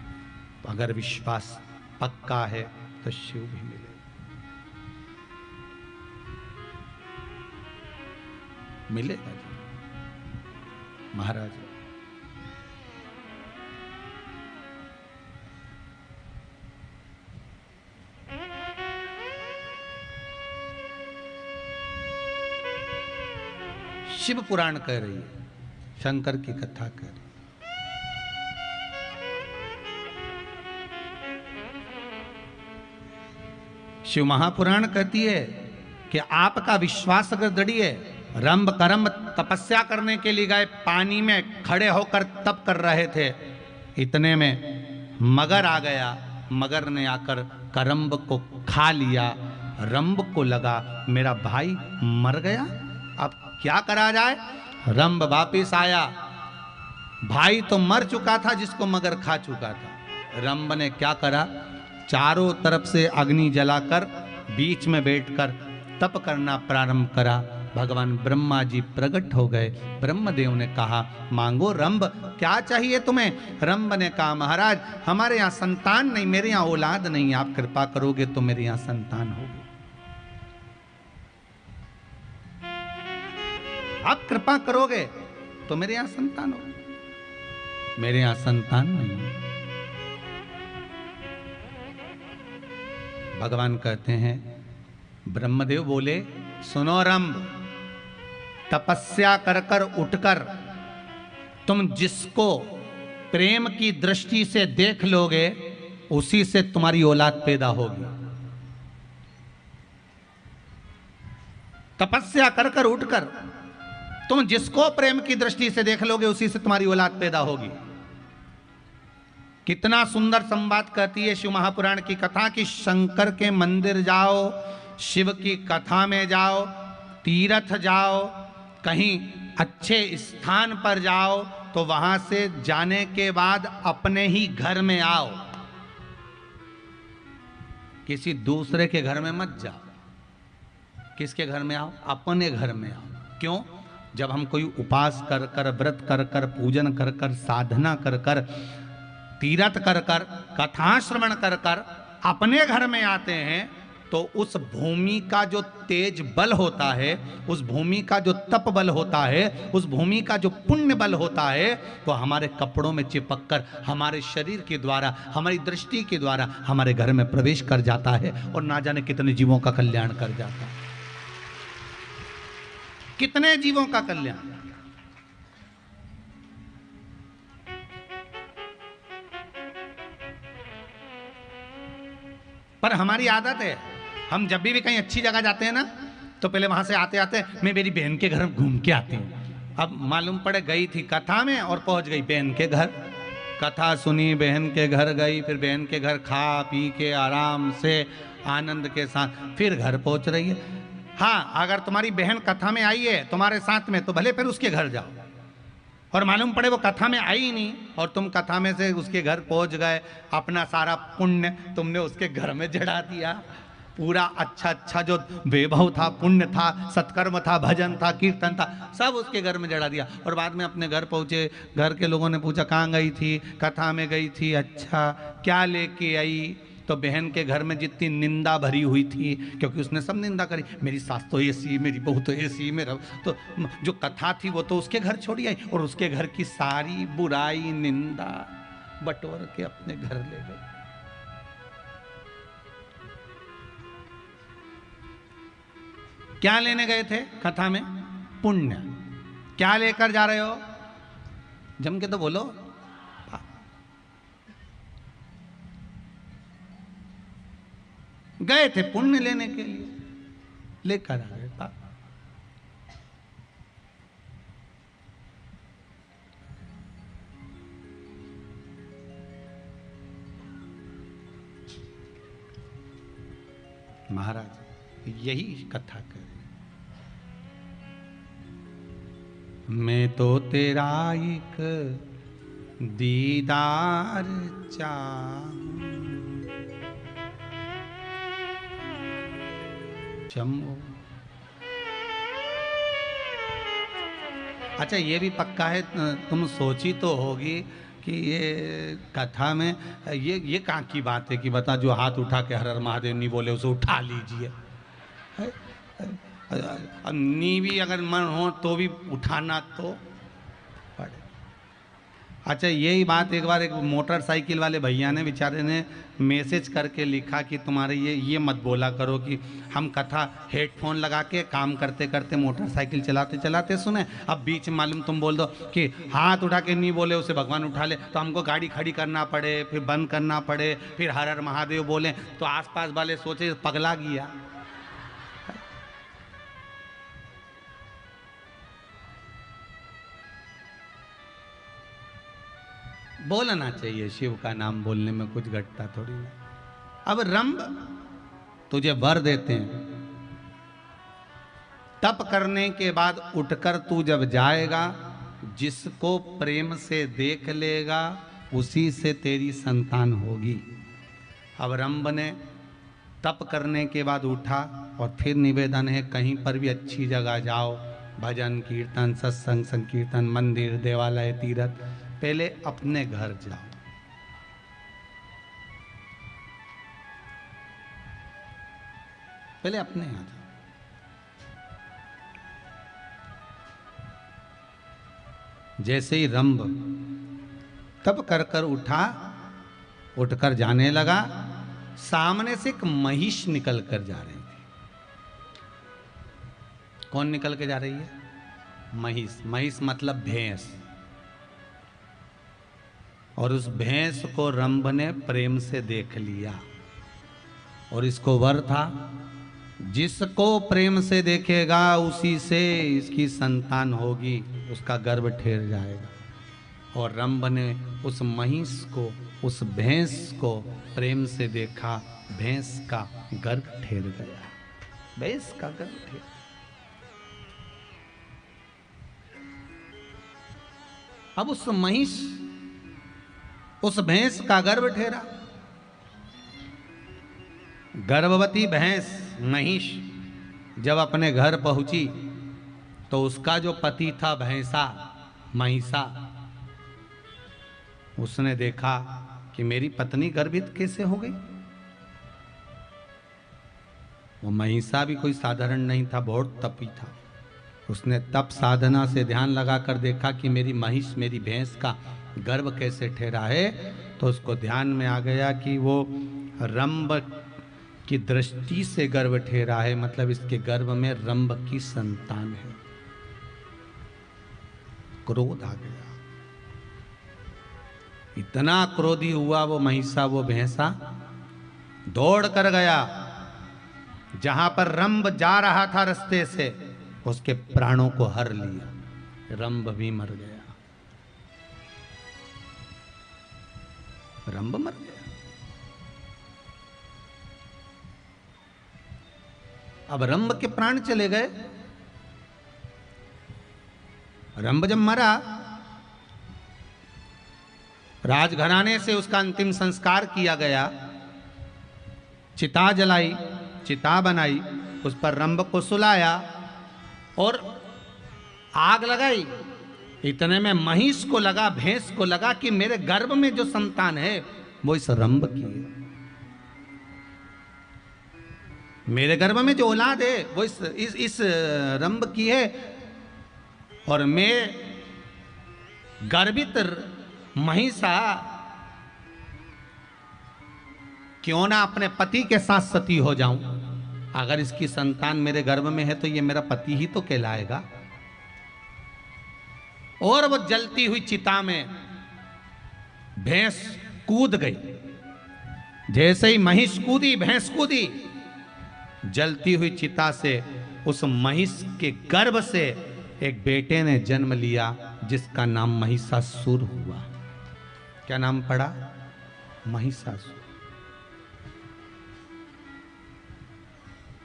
Speaker 1: अगर विश्वास पक्का है तो शिव भी मिले। मिलेगा महाराज। शिव पुराण कह रही है, शंकर की कथा कह रही है। शिव महापुराण कहती है कि आपका विश्वास अगर दृढ़ है, रंभ करम तपस्या करने के लिए गए, पानी में खड़े होकर तप कर रहे थे, इतने में मगर आ गया। मगर ने आकर करम्ब को खा लिया। रंभ को लगा मेरा भाई मर गया, अब क्या करा जाए। रंभ वापिस आया, भाई तो मर चुका था जिसको मगर खा चुका था। रंभ ने क्या करा, चारों तरफ से अग्नि जलाकर बीच में बैठकर तप करना प्रारंभ करा। भगवान ब्रह्मा जी प्रकट हो गए। ब्रह्मदेव ने कहा मांगो रंभ, क्या चाहिए तुम्हें। रंभ ने कहा महाराज हमारे यहाँ संतान नहीं, मेरे यहाँ औलाद नहीं, आप कृपा करोगे तो मेरे यहाँ संतान होगी। आप कृपा करोगे तो मेरे यहां संतान हो, मेरे यहां संतान नहीं है। भगवान कहते हैं, ब्रह्मदेव बोले, सुनो रंभ, तपस्या कर कर उठकर तुम जिसको प्रेम की दृष्टि से देख लोगे उसी से तुम्हारी औलाद पैदा होगी। तपस्या कर कर उठकर तुम जिसको प्रेम की दृष्टि से देख लोगे उसी से तुम्हारी औलाद पैदा होगी। कितना सुंदर संवाद कहती है शिव महापुराण की कथा कि शंकर के मंदिर जाओ, शिव की कथा में जाओ, तीर्थ जाओ, कहीं अच्छे स्थान पर जाओ तो वहां से जाने के बाद अपने ही घर में आओ, किसी दूसरे के घर में मत जाओ। किसके घर में आओ? अपने घर में आओ। क्यों? जब हम कोई उपास कर कर, व्रत कर कर, पूजन कर कर, साधना कर कर, तीर्थ कर कर, कथा श्रवण कर कर अपने घर में आते हैं तो उस भूमि का जो तेज बल होता है, उस भूमि का जो तप बल होता है, उस भूमि का जो पुण्य बल होता है, वो हमारे कपड़ों में चिपक कर हमारे शरीर के द्वारा, हमारी दृष्टि के द्वारा हमारे घर में प्रवेश कर जाता है और ना जाने कितने जीवों का कल्याण कर जाता है। कितने जीवों का कल्याण। पर हमारी आदत है, हम जब भी कहीं अच्छी जगह जाते हैं ना तो पहले वहां से आते आते मैं मेरी बहन के घर घूम के आती हूँ। अब मालूम पड़े गई थी कथा में और पहुंच गई बहन के घर, कथा सुनी, बहन के घर गई, फिर बहन के घर खा पी के आराम से आनंद के साथ फिर घर पहुंच रही है। हाँ, अगर तुम्हारी बहन कथा में आई है तुम्हारे साथ में तो भले फिर उसके घर जाओ, और मालूम पड़े वो कथा में आई ही नहीं और तुम कथा में से उसके घर पहुंच गए, अपना सारा पुण्य तुमने उसके घर में जड़ा दिया। पूरा अच्छा अच्छा जो वैभव था, पुण्य था, सत्कर्म था, भजन था, कीर्तन था, सब उसके घर में जड़ा दिया। और बाद में अपने घर पहुंचे, घर के लोगों ने पूछा कहाँ गई थी? कथा में गई थी। अच्छा, क्या लेके आई? तो बहन के घर में जितनी निंदा भरी हुई थी, क्योंकि उसने सब निंदा करी, मेरी सास तो ऐसी, मेरी बहू तो ऐसी, मेरा तो जो कथा थी वो तो उसके घर छोड़ी आई और उसके घर की सारी बुराई निंदा बटोर के अपने घर ले गई। क्या लेने गए थे कथा में? पुण्य। क्या लेकर जा रहे हो? जम के तो बोलो। गए थे पुण्य लेने के लिए, लेकर आ गए पाप। महाराज यही कथा करें। मैं तो तेरा एक दीदार चाहूं, शंभो। अच्छा, ये भी पक्का है, तुम सोची तो होगी कि ये कथा में ये कहाँ की बात है कि बता जो हाथ उठा के हर हर महादेव नहीं बोले उसे उठा लीजिए। नी भी अगर मन हो तो भी उठाना तो पड़े। अच्छा, यही बात एक बार एक मोटरसाइकिल वाले भैया ने बेचारे ने मैसेज करके लिखा कि तुम्हारे ये मत बोला करो कि हम कथा हेडफोन लगा के काम करते करते मोटरसाइकिल चलाते चलाते सुने, अब बीच में मालूम तुम बोल दो कि हाथ उठा के नहीं बोले उसे भगवान उठा ले, तो हमको गाड़ी खड़ी करना पड़े, फिर बंद करना पड़े, फिर हर हर महादेव बोले तो आसपास वाले सोचे पगला गया। बोलना चाहिए, शिव का नाम बोलने में कुछ घटता थोड़ी ना। अब रंभ तुझे वर देते हैं, तप करने के बाद उठकर तू जब जाएगा, जिसको प्रेम से देख लेगा उसी से तेरी संतान होगी। अब रंभ ने तप करने के बाद उठा और फिर निवेदन है कहीं पर भी अच्छी जगह जाओ, भजन कीर्तन सत्संग संकीर्तन मंदिर देवालय तीर्थ, पहले अपने घर जाओ। पहले अपने यहाँ जाओ। जैसे ही रंभ तब कर कर उठा, उठकर जाने लगा, सामने से एक महिष निकल कर जा रही थी। कौन निकल के जा रही है? महिष। महिष मतलब भैंस। और उस भैंस को रंभ ने प्रेम से देख लिया और इसको वर था, जिसको प्रेम से देखेगा उसी से इसकी संतान होगी, उसका गर्भ ठेर जाएगा। और रंभ ने उस महिष को, उस भैंस को प्रेम से देखा, भैंस का गर्भ ठेर गया। भैंस का गर्भ ठेर। अब उस महिष, उस भैंस का गर्भ ठेरा। गर्भवती भैंस महिष जब अपने घर पहुंची तो उसका जो पति था भैंसा, महिषा, उसने देखा कि मेरी पत्नी गर्भित कैसे हो गई। वो महिषा भी कोई साधारण नहीं था, बहुत तपी था। उसने तप साधना से ध्यान लगाकर देखा कि मेरी महिष, मेरी भैंस का गर्भ कैसे ठहरा है। तो उसको ध्यान में आ गया कि वो रंभ की दृष्टि से गर्भ ठहरा है, मतलब इसके गर्भ में रंभ की संतान है। क्रोध आ गया, इतना क्रोधी हुआ वो महिषा, वो भैंसा दौड़ कर गया जहां पर रंभ जा रहा था रास्ते से, उसके प्राणों को हर लिया। रंभ भी मर गया, रंभ मर गया। अब रंभ के प्राण चले गए। रंभ जब मरा, राजघराने से उसका अंतिम संस्कार किया गया, चिता जलाई, चिता बनाई, उस पर रंभ को सुलाया और आग लगाई। इतने में महिष को लगा, भैंस को लगा कि मेरे गर्भ में जो संतान है वो इस रंभ की है, मेरे गर्भ में जो औलाद है वो इस रंभ की है। और मैं गर्भित महिषा क्यों ना अपने पति के साथ सती हो जाऊं। अगर इसकी संतान मेरे गर्भ में है तो ये मेरा पति ही तो कहलाएगा। और वो जलती हुई चिता में भैंस कूद गई। जैसे ही महिष कूदी, भैंस कूदी, जलती हुई चिता से उस महिष के गर्भ से एक बेटे ने जन्म लिया जिसका नाम महिषासुर हुआ। क्या नाम पड़ा? महिषासुर।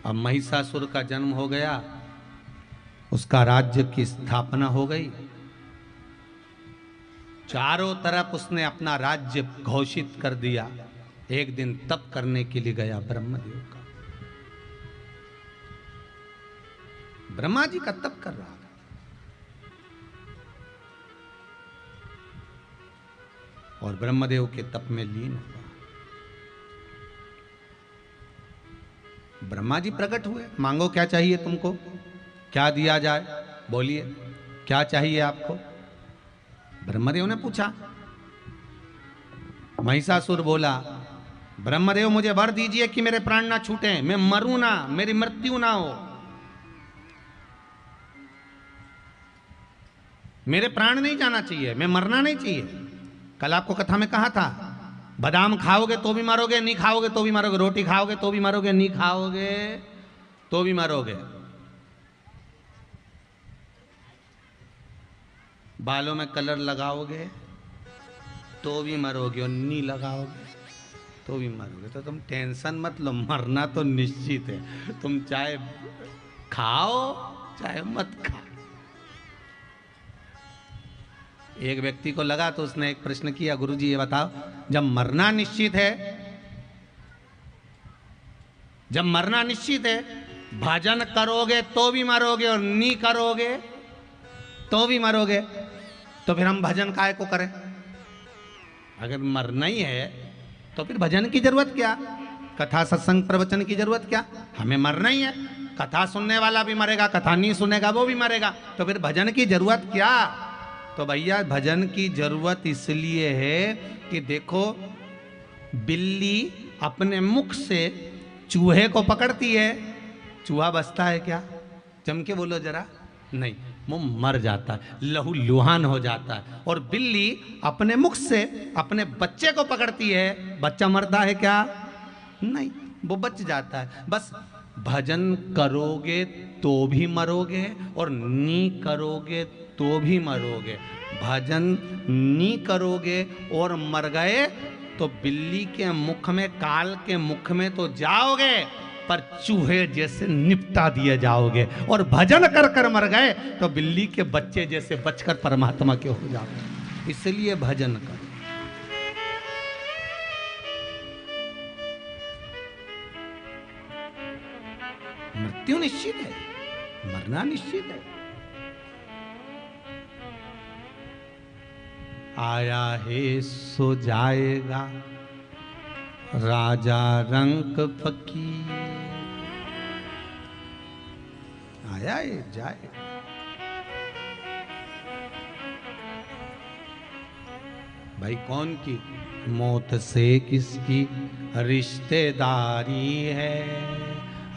Speaker 1: अब महिषासुर का जन्म हो गया, उसका राज्य की स्थापना हो गई। चारों तरफ उसने अपना राज्य घोषित कर दिया। एक दिन तप करने के लिए गया ब्रह्मदेव का। ब्रह्मा जी का तप कर रहा था। और ब्रह्मदेव के तप में लीन हुआ। ब्रह्मा जी प्रकट हुए, मांगो क्या चाहिए तुमको, क्या दिया जाए, बोलिए क्या चाहिए आपको। ब्रह्मदेव ने पूछा। महिषासुर बोला, ब्रह्मदेव मुझे वर दीजिए कि मेरे प्राण ना छूटे, मैं मरूं ना, मेरी मृत्यु ना हो, मेरे प्राण नहीं जाना चाहिए, मैं मरना नहीं चाहिए। कल आपको कथा में कहा था, बादाम खाओगे तो भी मरोगे, नहीं खाओगे तो भी मरोगे, रोटी खाओगे तो भी मरोगे, नहीं खाओगे तो भी मरोगे, बालों में कलर लगाओगे तो भी मरोगे और नहीं लगाओगे तो भी मरोगे। तो तुम टेंशन मत लो, मरना तो निश्चित है। तुम चाहे खाओ चाहे मत खाओ। एक व्यक्ति को लगा तो उसने एक प्रश्न किया, गुरुजी ये बताओ, जब मरना निश्चित है, जब मरना निश्चित है, भजन करोगे तो भी मरोगे और नहीं करोगे तो भी मरोगे, तो फिर हम भजन काहे को करें? अगर मरना ही है तो फिर भजन की जरूरत क्या, कथा सत्संग प्रवचन की जरूरत क्या? हमें मरना ही है। कथा सुनने वाला भी मरेगा, कथा नहीं सुनेगा वो भी मरेगा, तो फिर भजन की जरूरत क्या? तो भैया भजन की जरूरत इसलिए है कि देखो, बिल्ली अपने मुख से चूहे को पकड़ती है, चूहा बचता है क्या? जम के बोलो जरा, नहीं, वो मर जाता है, लहू लुहान हो जाता है। और बिल्ली अपने मुख से अपने बच्चे को पकड़ती है, बच्चा मरता है क्या? नहीं, वो बच जाता है। बस भजन करोगे तो भी मरोगे और नी करोगे तो भी मरोगे। भजन नी करोगे और मर गए तो बिल्ली के मुख में, काल के मुख में तो जाओगे, पर चूहे जैसे निपटा दिए जाओगे। और भजन कर कर मर गए तो बिल्ली के बच्चे जैसे बचकर परमात्मा के हो जाओगे। इसलिए भजन करो। मृत्यु निश्चित है, मरना निश्चित है। आया है सो जाएगा, राजा रंक फकीर। आया है जाए, भाई कौन की? मौत से किसकी रिश्तेदारी है,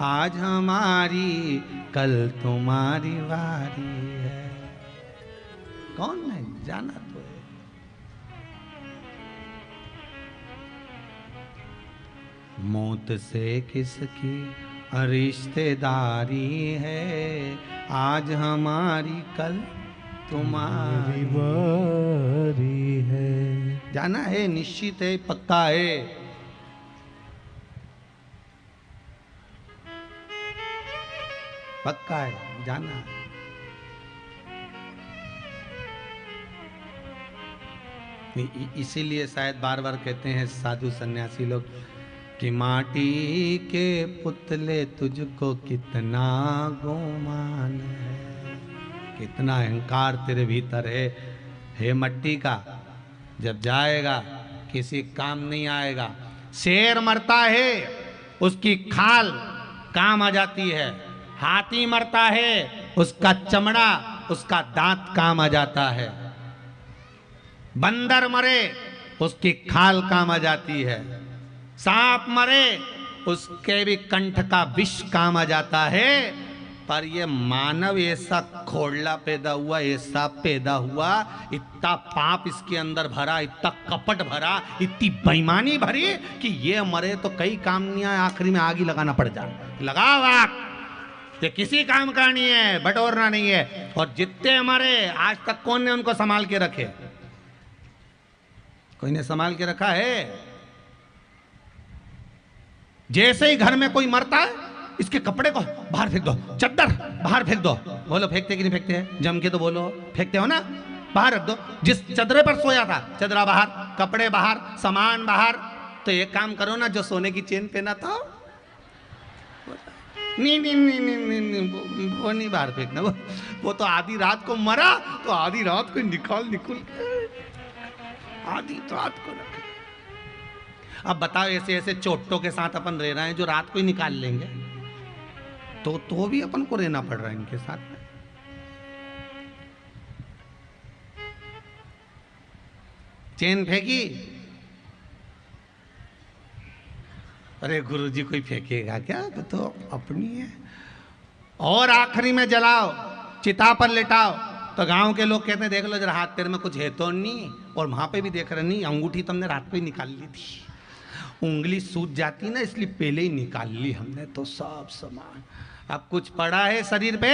Speaker 1: आज हमारी कल तुम्हारी वारी है। कौन है? जाना तो है। मौत से किसकी रिश्तेदारी है, आज हमारी कल तुम्हारी
Speaker 2: वारी है।
Speaker 1: जाना है, निश्चित है, पक्का है। पक्का है, जाना है। इसीलिए शायद बार बार कहते हैं साधु सन्यासी लोग कि माटी के पुतले तुझको कितना गुमान है, कितना अहंकार तेरे भीतर है। हे मट्टी का, जब जाएगा किसी काम नहीं आएगा। शेर मरता है, उसकी खाल काम आ जाती है। हाथी मरता है, उसका चमड़ा, उसका दांत काम आ जाता है। बंदर मरे, उसकी खाल काम आ जाती है। सांप मरे, उसके भी कंठ का विष काम आ जाता है। पर ये मानव ऐसा खोड़ला पैदा हुआ, ऐसा पैदा हुआ, इतना पाप इसके अंदर भरा, इतना कपट भरा, इतनी बेईमानी भरी कि ये मरे तो कई काम नहीं आए, आखिरी में आग ही लगाना पड़ जाए। लगाओ आग, ये किसी काम का नहीं है, बटोरना नहीं है। और जितने मरे आज तक कौन ने उनको संभाल के रखे? कोई ने संभाल के रखा है? जैसे ही घर में कोई मरता है, इसके कपड़े को बाहर फेंक दो, चद्दर बाहर फेंक दो। बोलो फेंकते कि नहीं फेंकते हैं? जम के तो बोलो, फेंकते हो ना? बाहर रख दो। जिस चदरे पर सोया था, चदरा बाहर, कपड़े बाहर, सामान बाहर। तो एक काम करो ना, जो सोने की चेन पहना था, नहीं, वो नहीं बाहर फेंकना। वो तो आधी रात को मरा, तो आधी रात को निकाल आधी रात को रखे। अब बताओ, ऐसे ऐसे चोटों के साथ अपन रह रहे हैं जो रात को ही निकाल लेंगे, तो भी अपन को रहना पड़ रहा है इनके साथ में। चेन फेंकी, अरे गुरुजी कोई फेंकेगा क्या? तो अपनी है। और आखिरी में जलाओ, चिता पर लेटाओ, तो गांव के लोग कहते हैं देख लो जरा हाथ पैर में कुछ है तो नहीं। और वहां पे भी देख रहे नहीं, अंगूठी तुमने रात को ही निकाल ली थी, उंगली सूज जाती ना, इसलिए पहले ही निकाल ली हमने, तो सब सामान। अब कुछ पड़ा है शरीर पे?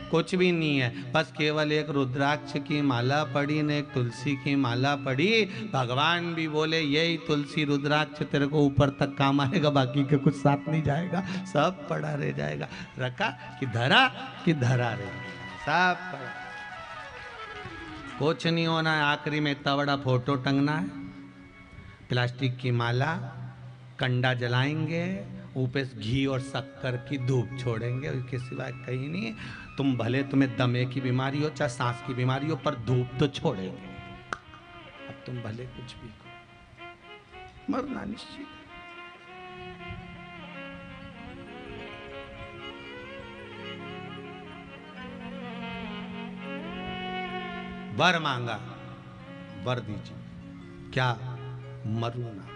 Speaker 1: कुछ भी नहीं है, बस केवल एक रुद्राक्ष की माला पड़ी ने एक तुलसी की माला पड़ी। भगवान भी बोले यही तुलसी रुद्राक्ष तेरे को ऊपर तक काम आएगा, बाकी के कुछ साथ नहीं जाएगा, सब पड़ा रह जाएगा। रखा कि धरा रहे, सब पड़ा, कुछ नहीं होना है। आखिरी में इतना बड़ा फोटो टंगना है, प्लास्टिक की माला, कंडा जलाएंगे, ऊपर घी और शक्कर की धूप छोड़ेंगे, उसके सिवाय कहीं नहीं। तुम भले तुम्हें दमे की बीमारी हो चाहे सांस की बीमारी हो, पर धूप तो छोड़ेंगे। अब तुम भले कुछ भी करो, मरना निश्चित। वर मांगा, वर दीजिए। क्या? मरू ना,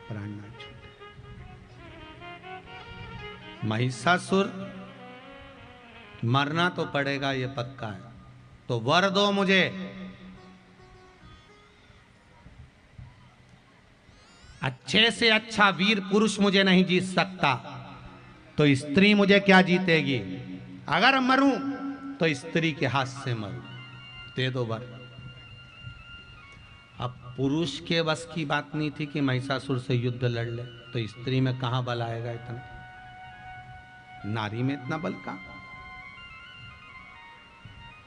Speaker 1: प्राण ना छूटे। महिषासुर मरना तो पड़ेगा, ये पक्का है, तो वर दो मुझे। अच्छे से अच्छा वीर पुरुष मुझे नहीं जीत सकता, तो स्त्री मुझे क्या जीतेगी? अगर मरूं तो स्त्री के हाथ से मरूं, दे दो वर। अब पुरुष के बस की बात नहीं थी कि महिषासुर से युद्ध लड़ ले, तो स्त्री में कहां बल आएगा इतना? नारी में इतना बल का?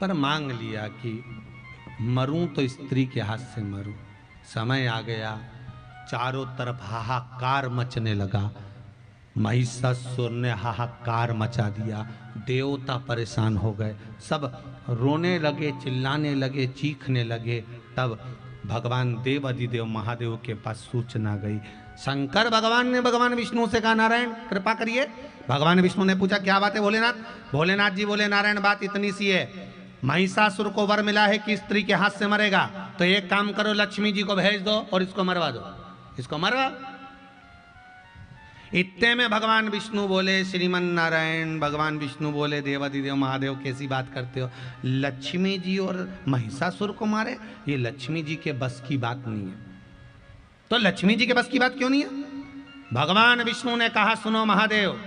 Speaker 1: पर मांग लिया कि मरूं तो स्त्री के हाथ से मरूं। समय आ गया, चारों तरफ हाहाकार मचने लगा। महिषासुर ने हाहाकार मचा दिया, देवता परेशान हो गए, सब रोने लगे, चिल्लाने लगे, चीखने लगे। तब भगवान देव अधिदेव महादेव के पास सूचना गई। शंकर भगवान ने भगवान विष्णु से कहा, नारायण कृपा करिए। भगवान विष्णु ने पूछा, क्या बात है भोलेनाथ? भोलेनाथ जी बोले, नारायण बात इतनी सी है, महिषासुर को वर मिला है कि स्त्री के हाथ से मरेगा, तो एक काम करो, लक्ष्मी जी को भेज दो और इसको मरवा दो, इसको मरवा। इतने में भगवान विष्णु बोले, श्रीमन नारायण, भगवान विष्णु बोले, देवाधिदेव महादेव कैसी बात करते हो? लक्ष्मी जी और महिषासुर को मारे, ये लक्ष्मी जी के बस की बात नहीं है। तो लक्ष्मी जी के बस की बात क्यों नहीं है? भगवान विष्णु ने कहा, सुनो महादेव,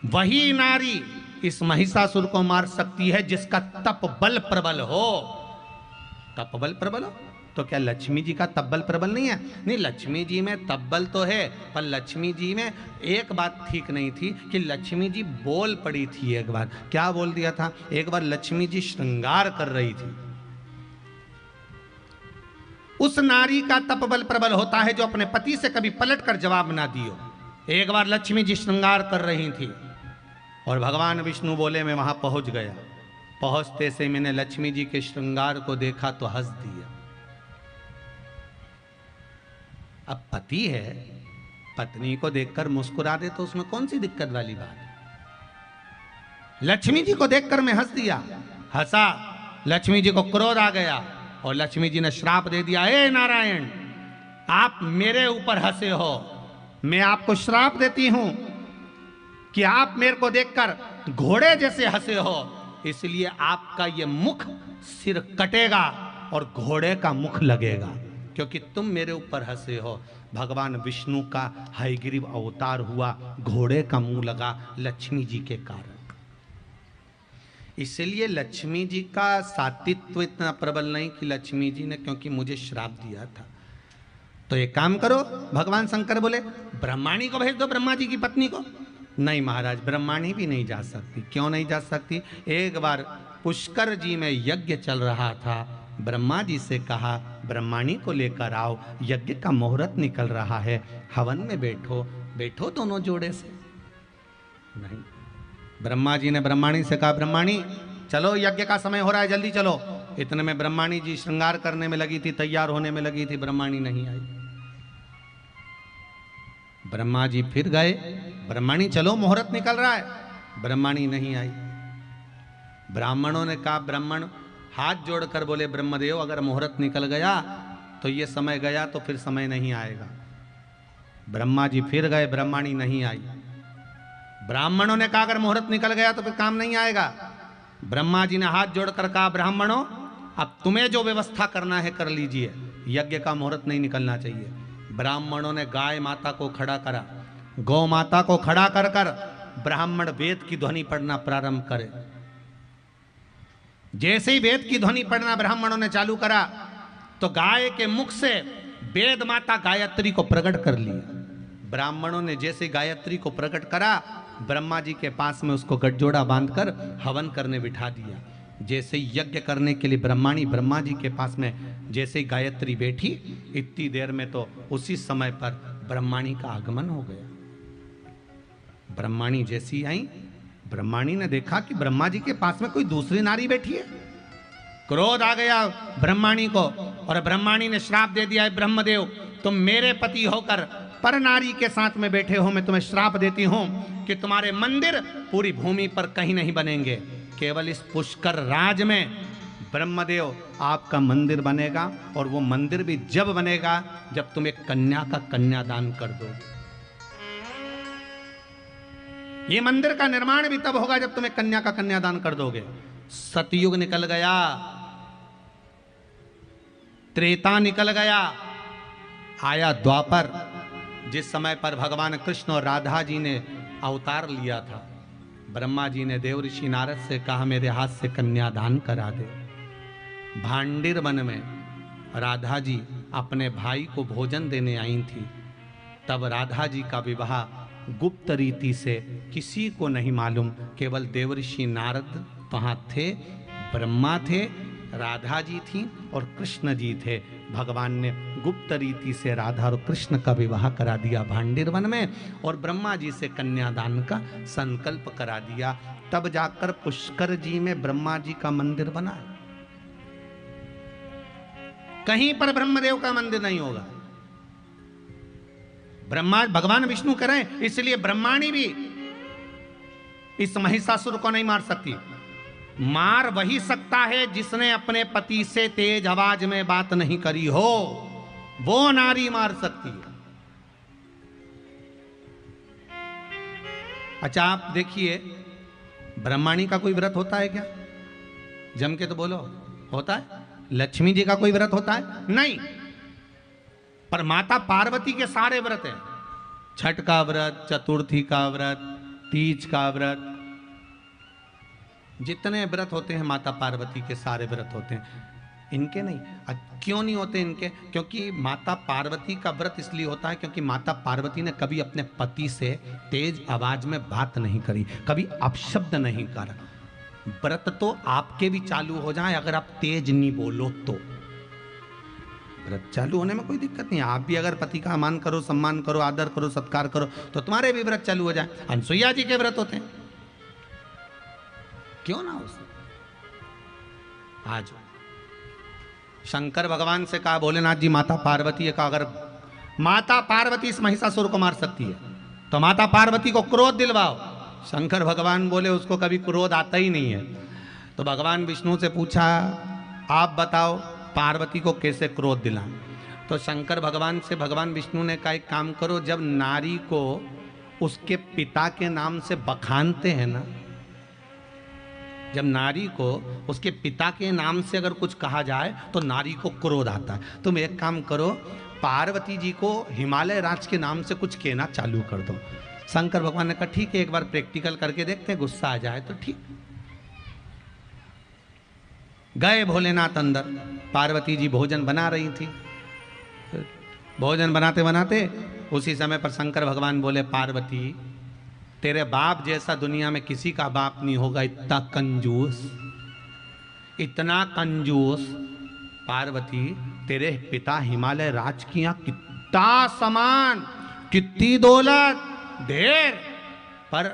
Speaker 1: वही नारी इस महिषासुर को मार सकती है जिसका तप बल प्रबल हो। तप बल प्रबल हो? तो क्या लक्ष्मी जी का तब्बल प्रबल नहीं है? नहीं, लक्ष्मी जी में तब्बल तो है, पर लक्ष्मी जी में एक बात ठीक नहीं थी कि लक्ष्मी जी बोल पड़ी थी। एक बार क्या बोल दिया था? एक बार लक्ष्मी जी श्रृंगार कर रही थी। उस नारी का तप बल प्रबल होता है जो अपने पति से कभी पलट कर जवाब ना दियो। एक बार लक्ष्मी जी श्रृंगार कर रही थी और भगवान विष्णु बोले, मैं वहां पहुंच गया। पहुंचते से मैंने लक्ष्मी जी के श्रृंगार को देखा तो हंस दिया। अब पति है, पत्नी को देखकर मुस्कुरा दे तो उसमें कौन सी दिक्कत वाली बात? लक्ष्मी जी को देखकर मैं हंस दिया, हंसा। लक्ष्मी जी को क्रोध आ गया और लक्ष्मी जी ने श्राप दे दिया, हे नारायण, आप मेरे ऊपर हंसे हो, मैं आपको श्राप देती हूं कि आप मेरे को देखकर घोड़े जैसे हंसे हो, इसलिए आपका ये मुख सिर कटेगा और घोड़े का मुख लगेगा, क्योंकि तुम मेरे ऊपर हंसे हो। भगवान विष्णु का हयग्रीव अवतार हुआ, घोड़े का मुंह लगा लक्ष्मी जी के कारण। इसलिए लक्ष्मी जी का सातित्व इतना प्रबल नहीं कि लक्ष्मी जी ने क्योंकि मुझे श्राप दिया था। तो एक काम करो, भगवान शंकर बोले, ब्रह्माणी को भेज दो, ब्रह्मा जी की पत्नी को। नहीं महाराज, ब्रह्माणी भी नहीं जा सकती। क्यों नहीं जा सकती? एक बार पुष्कर जी में यज्ञ चल रहा था, ब्रह्मा जी से कहा, ब्रह्माणी को लेकर आओ, यज्ञ का मुहूर्त निकल रहा है, हवन में बैठो, बैठो दोनों जोड़े से। नहीं, ब्रह्मा जी ने ब्रह्माणी से कहा, ब्रह्माणी चलो, यज्ञ का समय हो रहा है, जल्दी चलो। इतने में ब्रह्माणी जी श्रृंगार करने में लगी थी, तैयार होने में लगी थी, ब्रह्माणी नहीं आई। ब्रह्मा जी फिर गए, ब्रह्माणी चलो, मुहूर्त निकल रहा है, ब्रह्माणी नहीं आई। ब्राह्मणों ने कहा, ब्राह्मण हाथ जोड़कर बोले, ब्रह्मदेव अगर मुहूर्त निकल गया तो ये समय गया, तो फिर समय नहीं आएगा। ब्रह्मा जी फिर गए, ब्रह्माणी नहीं आई। ब्राह्मणों ने कहा, अगर मुहूर्त निकल गया तो फिर काम नहीं आएगा। ब्रह्मा जी ने हाथ जोड़कर कहा, ब्राह्मणों अब तुम्हें जो व्यवस्था करना है कर लीजिए, यज्ञ का मुहूर्त नहीं निकलना चाहिए। ब्राह्मणों ने गाय माता को खड़ा करा, गौ माता को खड़ा कर कर ब्राह्मण वेद की ध्वनि पढ़ना प्रारंभ करे। जैसे ही वेद की ध्वनि पढ़ना ब्राह्मणों ने चालू करा तो गाय के मुख से वेद माता गायत्री को प्रकट कर लिया। ब्राह्मणों ने जैसे गायत्री को प्रकट करा, ब्रह्मा जी के पास में उसको गठजोड़ा बांधकर हवन करने बिठा दिया। जैसे यज्ञ करने के लिए ब्रह्माणी ब्रह्मा जी के पास में जैसे गायत्री बैठी, इतनी देर में तो उसी समय पर ब्रह्माणी का आगमन हो गया। ब्रह्माणी जैसी आई, ब्रह्माणी ने देखा कि ब्रह्मा जी के पास में कोई दूसरी नारी बैठी है। क्रोध आ गया ब्रह्माणी को और ब्रह्माणी ने श्राप दे दिया है, ब्रह्मदेव तुम मेरे पति होकर पर नारी के साथ में बैठे हो, मैं तुम्हें श्राप देती हूं कि तुम्हारे मंदिर पूरी भूमि पर कहीं नहीं बनेंगे, केवल इस पुष्कर राज में ब्रह्मदेव आपका मंदिर बनेगा, और वो मंदिर भी जब बनेगा जब तुम एक कन्या का कन्यादान कर दो। ये मंदिर का निर्माण भी तब होगा जब तुम एक कन्या का कन्यादान कर दोगे। सतयुग निकल गया, त्रेता निकल गया, आया द्वापर, जिस समय पर भगवान कृष्ण और राधा जी ने अवतार लिया था। ब्रह्मा जी ने देव ऋषि नारद से कहा मेरे हाथ से कन्यादान करा दे। भांडिर वन में राधा जी अपने भाई को भोजन देने आई थी। तब राधा जी का विवाह गुप्त रीति से, किसी को नहीं मालूम, केवल देव ऋषि नारद वहां थे, ब्रह्मा थे, राधा जी थी और कृष्ण जी थे। भगवान ने गुप्त रीति से राधा और कृष्ण का विवाह करा दिया भांडिर वन में, और ब्रह्मा जी से कन्यादान का संकल्प करा दिया। तब जाकर पुष्कर जी में ब्रह्मा जी का मंदिर बना। कहीं पर ब्रह्मदेव का मंदिर नहीं होगा। ब्रह्मा भगवान विष्णु करें, इसलिए ब्रह्माणी भी इस महिषासुर को नहीं मार सकती। मार वही सकता है जिसने अपने पति से तेज आवाज में बात नहीं करी हो, वो नारी मार सकती है। अच्छा आप देखिए, ब्रह्माणी का कोई व्रत होता है क्या? जम के तो बोलो, होता है? लक्ष्मी जी का कोई व्रत होता है? नहीं। पर माता पार्वती के सारे व्रत हैं। छठ का व्रत, चतुर्थी का व्रत, तीज का व्रत, जितने व्रत होते हैं माता पार्वती के सारे व्रत होते हैं। इनके नहीं। क्यों नहीं होते इनके? क्योंकि माता पार्वती का व्रत इसलिए होता है क्योंकि माता पार्वती ने कभी अपने पति से तेज आवाज में बात नहीं करी, कभी अपशब्द नहीं करा। व्रत तो आपके भी चालू हो जाए अगर आप तेज नहीं बोलो तो। व्रत चालू होने में कोई दिक्कत नहीं। आप भी अगर पति का मान करो, सम्मान करो, आदर करो, सत्कार करो तो तुम्हारे भी व्रत चालू हो जाए। अनसुईया जी के व्रत होते हैं, क्यों ना हो? आज शंकर भगवान से कहा, भोलेनाथ जी माता पार्वती का अगर माता पार्वती इस महिषासुर को मार सकती है तो माता पार्वती को क्रोध दिलवाओ। शंकर भगवान बोले उसको कभी क्रोध आता ही नहीं है। तो भगवान विष्णु से पूछा, आप बताओ पार्वती को कैसे क्रोध दिलाएं? तो शंकर भगवान से भगवान विष्णु ने कहा, एक काम करो, जब नारी को उसके पिता के नाम से बखानते हैं ना, जब नारी को उसके पिता के नाम से अगर कुछ कहा जाए तो नारी को क्रोध आता है। तुम एक काम करो, पार्वती जी को हिमालय राज के नाम से कुछ कहना चालू कर दो। शंकर भगवान ने कहा ठीक है, एक बार प्रैक्टिकल करके देखते हैं, गुस्सा आ जाए तो ठीक। गए भोलेनाथ अंदर, पार्वती जी भोजन बना रही थी। भोजन बनाते बनाते उसी समय पर शंकर भगवान बोले, पार्वती तेरे बाप जैसा दुनिया में किसी का बाप नहीं होगा, इतना कंजूस, इतना कंजूस। पार्वती तेरे पिता हिमालय राज की यहाँ कितना सामान, कितनी दौलत, ढेर, पर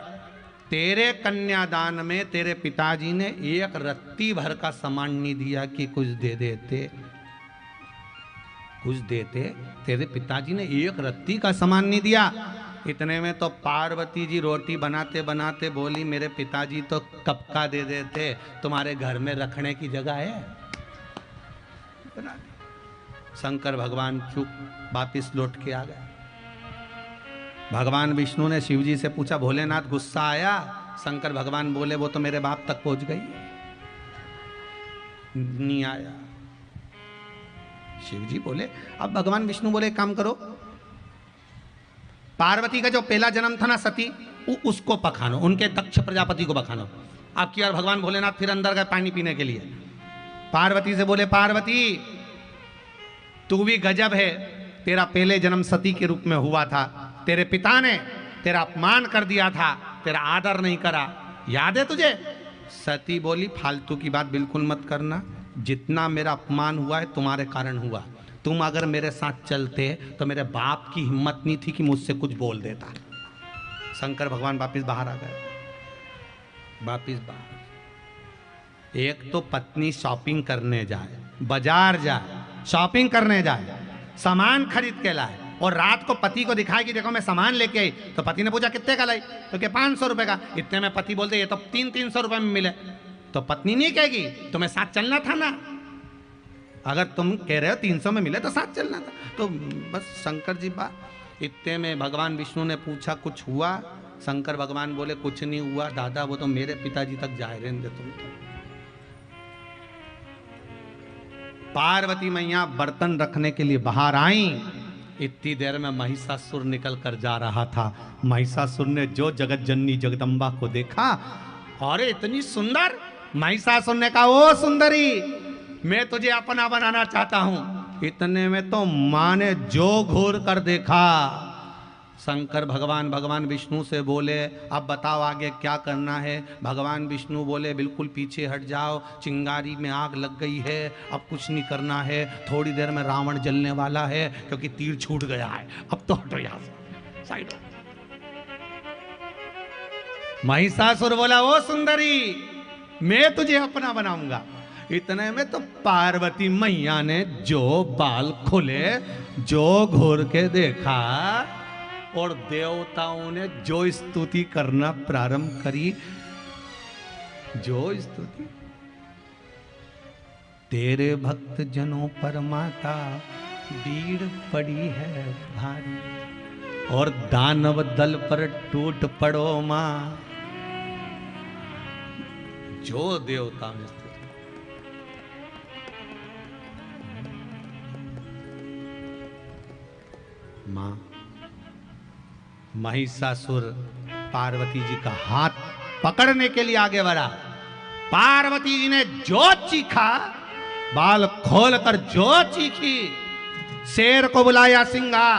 Speaker 1: तेरे कन्यादान में तेरे पिताजी ने एक रत्ती भर का सामान नहीं दिया कि कुछ दे देते, कुछ देते। तेरे पिताजी ने एक रत्ती का सामान नहीं दिया। इतने में तो पार्वती जी रोटी बनाते बनाते बोली, मेरे पिताजी तो कब का दे देते, तुम्हारे घर में रखने की जगह है? शंकर भगवान चुप, वापिस लौट के आ गए। भगवान विष्णु ने शिव जी से पूछा, भोलेनाथ गुस्सा आया? शंकर भगवान बोले, वो तो मेरे बाप तक पहुंच गई, नहीं आया। शिव जी बोले, अब भगवान विष्णु बोले काम करो, पार्वती का जो पहला जन्म था ना सती, उसको पखानो, उनके दक्ष प्रजापति को पखानो। अब की बार भगवान भोलेनाथ फिर अंदर गए पानी पीने के लिए। पार्वती से बोले, पार्वती तू भी गजब है, तेरा पहले जन्म सती के रूप में हुआ था, तेरे पिता ने तेरा अपमान कर दिया था, तेरा आदर नहीं करा, याद है तुझे? सती बोली, फालतू की बात बिल्कुल मत करना, जितना मेरा अपमान हुआ है तुम्हारे कारण हुआ। तुम अगर मेरे साथ चलते तो मेरे बाप की हिम्मत नहीं थी कि मुझसे कुछ बोल देता। शंकर भगवान वापिस बाहर आ गए, वापिस बाहर। एक तो पत्नी शॉपिंग करने जाए, बाजार जाए, शॉपिंग करने जाए, सामान खरीद के लाए और रात को पति को दिखाए कि देखो मैं सामान लेके आई। तो पति ने पूछा कितने का लाई? तो क्या 500 रुपए का। इतने में पति बोलते ये तो 300 रुपए में मिले। तो पत्नी नहीं कहेगी तुम्हें साथ चलना था ना, अगर तुम कह रहे हो 300 में मिले तो साथ चलना था। तो बस शंकर जी बात इतने में भगवान विष्णु ने पूछा कुछ हुआ? शंकर भगवान बोले कुछ नहीं हुआ दादा, वो तो मेरे पिताजी तक जाए रहने दे तुम तो। पार्वती मैया बर्तन रखने के लिए बाहर आई, इतनी देर में महिषासुर निकल कर जा रहा था। महिषासुर ने जो जगत जननी जगदम्बा को देखा, अरे इतनी सुंदर, महिषासुर ने कहा ओ सुंदरी मैं तुझे अपना बनाना चाहता हूं। इतने में तो मां ने जो घूर कर देखा, शंकर भगवान विष्णु से बोले अब बताओ आगे क्या करना है। भगवान विष्णु बोले बिल्कुल पीछे हट जाओ, चिंगारी में आग लग गई है, अब कुछ नहीं करना है, थोड़ी देर में रावण जलने वाला है क्योंकि तीर छूट गया है, अब तो हटो यहां से साइड। महिषासुर बोला ओ सुंदरी मैं तुझे अपना बनाऊंगा। इतने में तो पार्वती मैया ने जो बाल खोले, जो घूर के देखा, और देवताओं ने जो स्तुति करना प्रारंभ करी। जो स्तुति, तेरे भक्त जनों पर माता भीड़ पड़ी है भारी, और दानव दल पर टूट पड़ो मां। जो देवता ने स्तुति, मां महिषासुर पार्वती जी का हाथ पकड़ने के लिए आगे बढ़ा। पार्वती जी ने जो चीखा, बाल खोलकर जो चीखी, शेर को बुलाया सिंघा,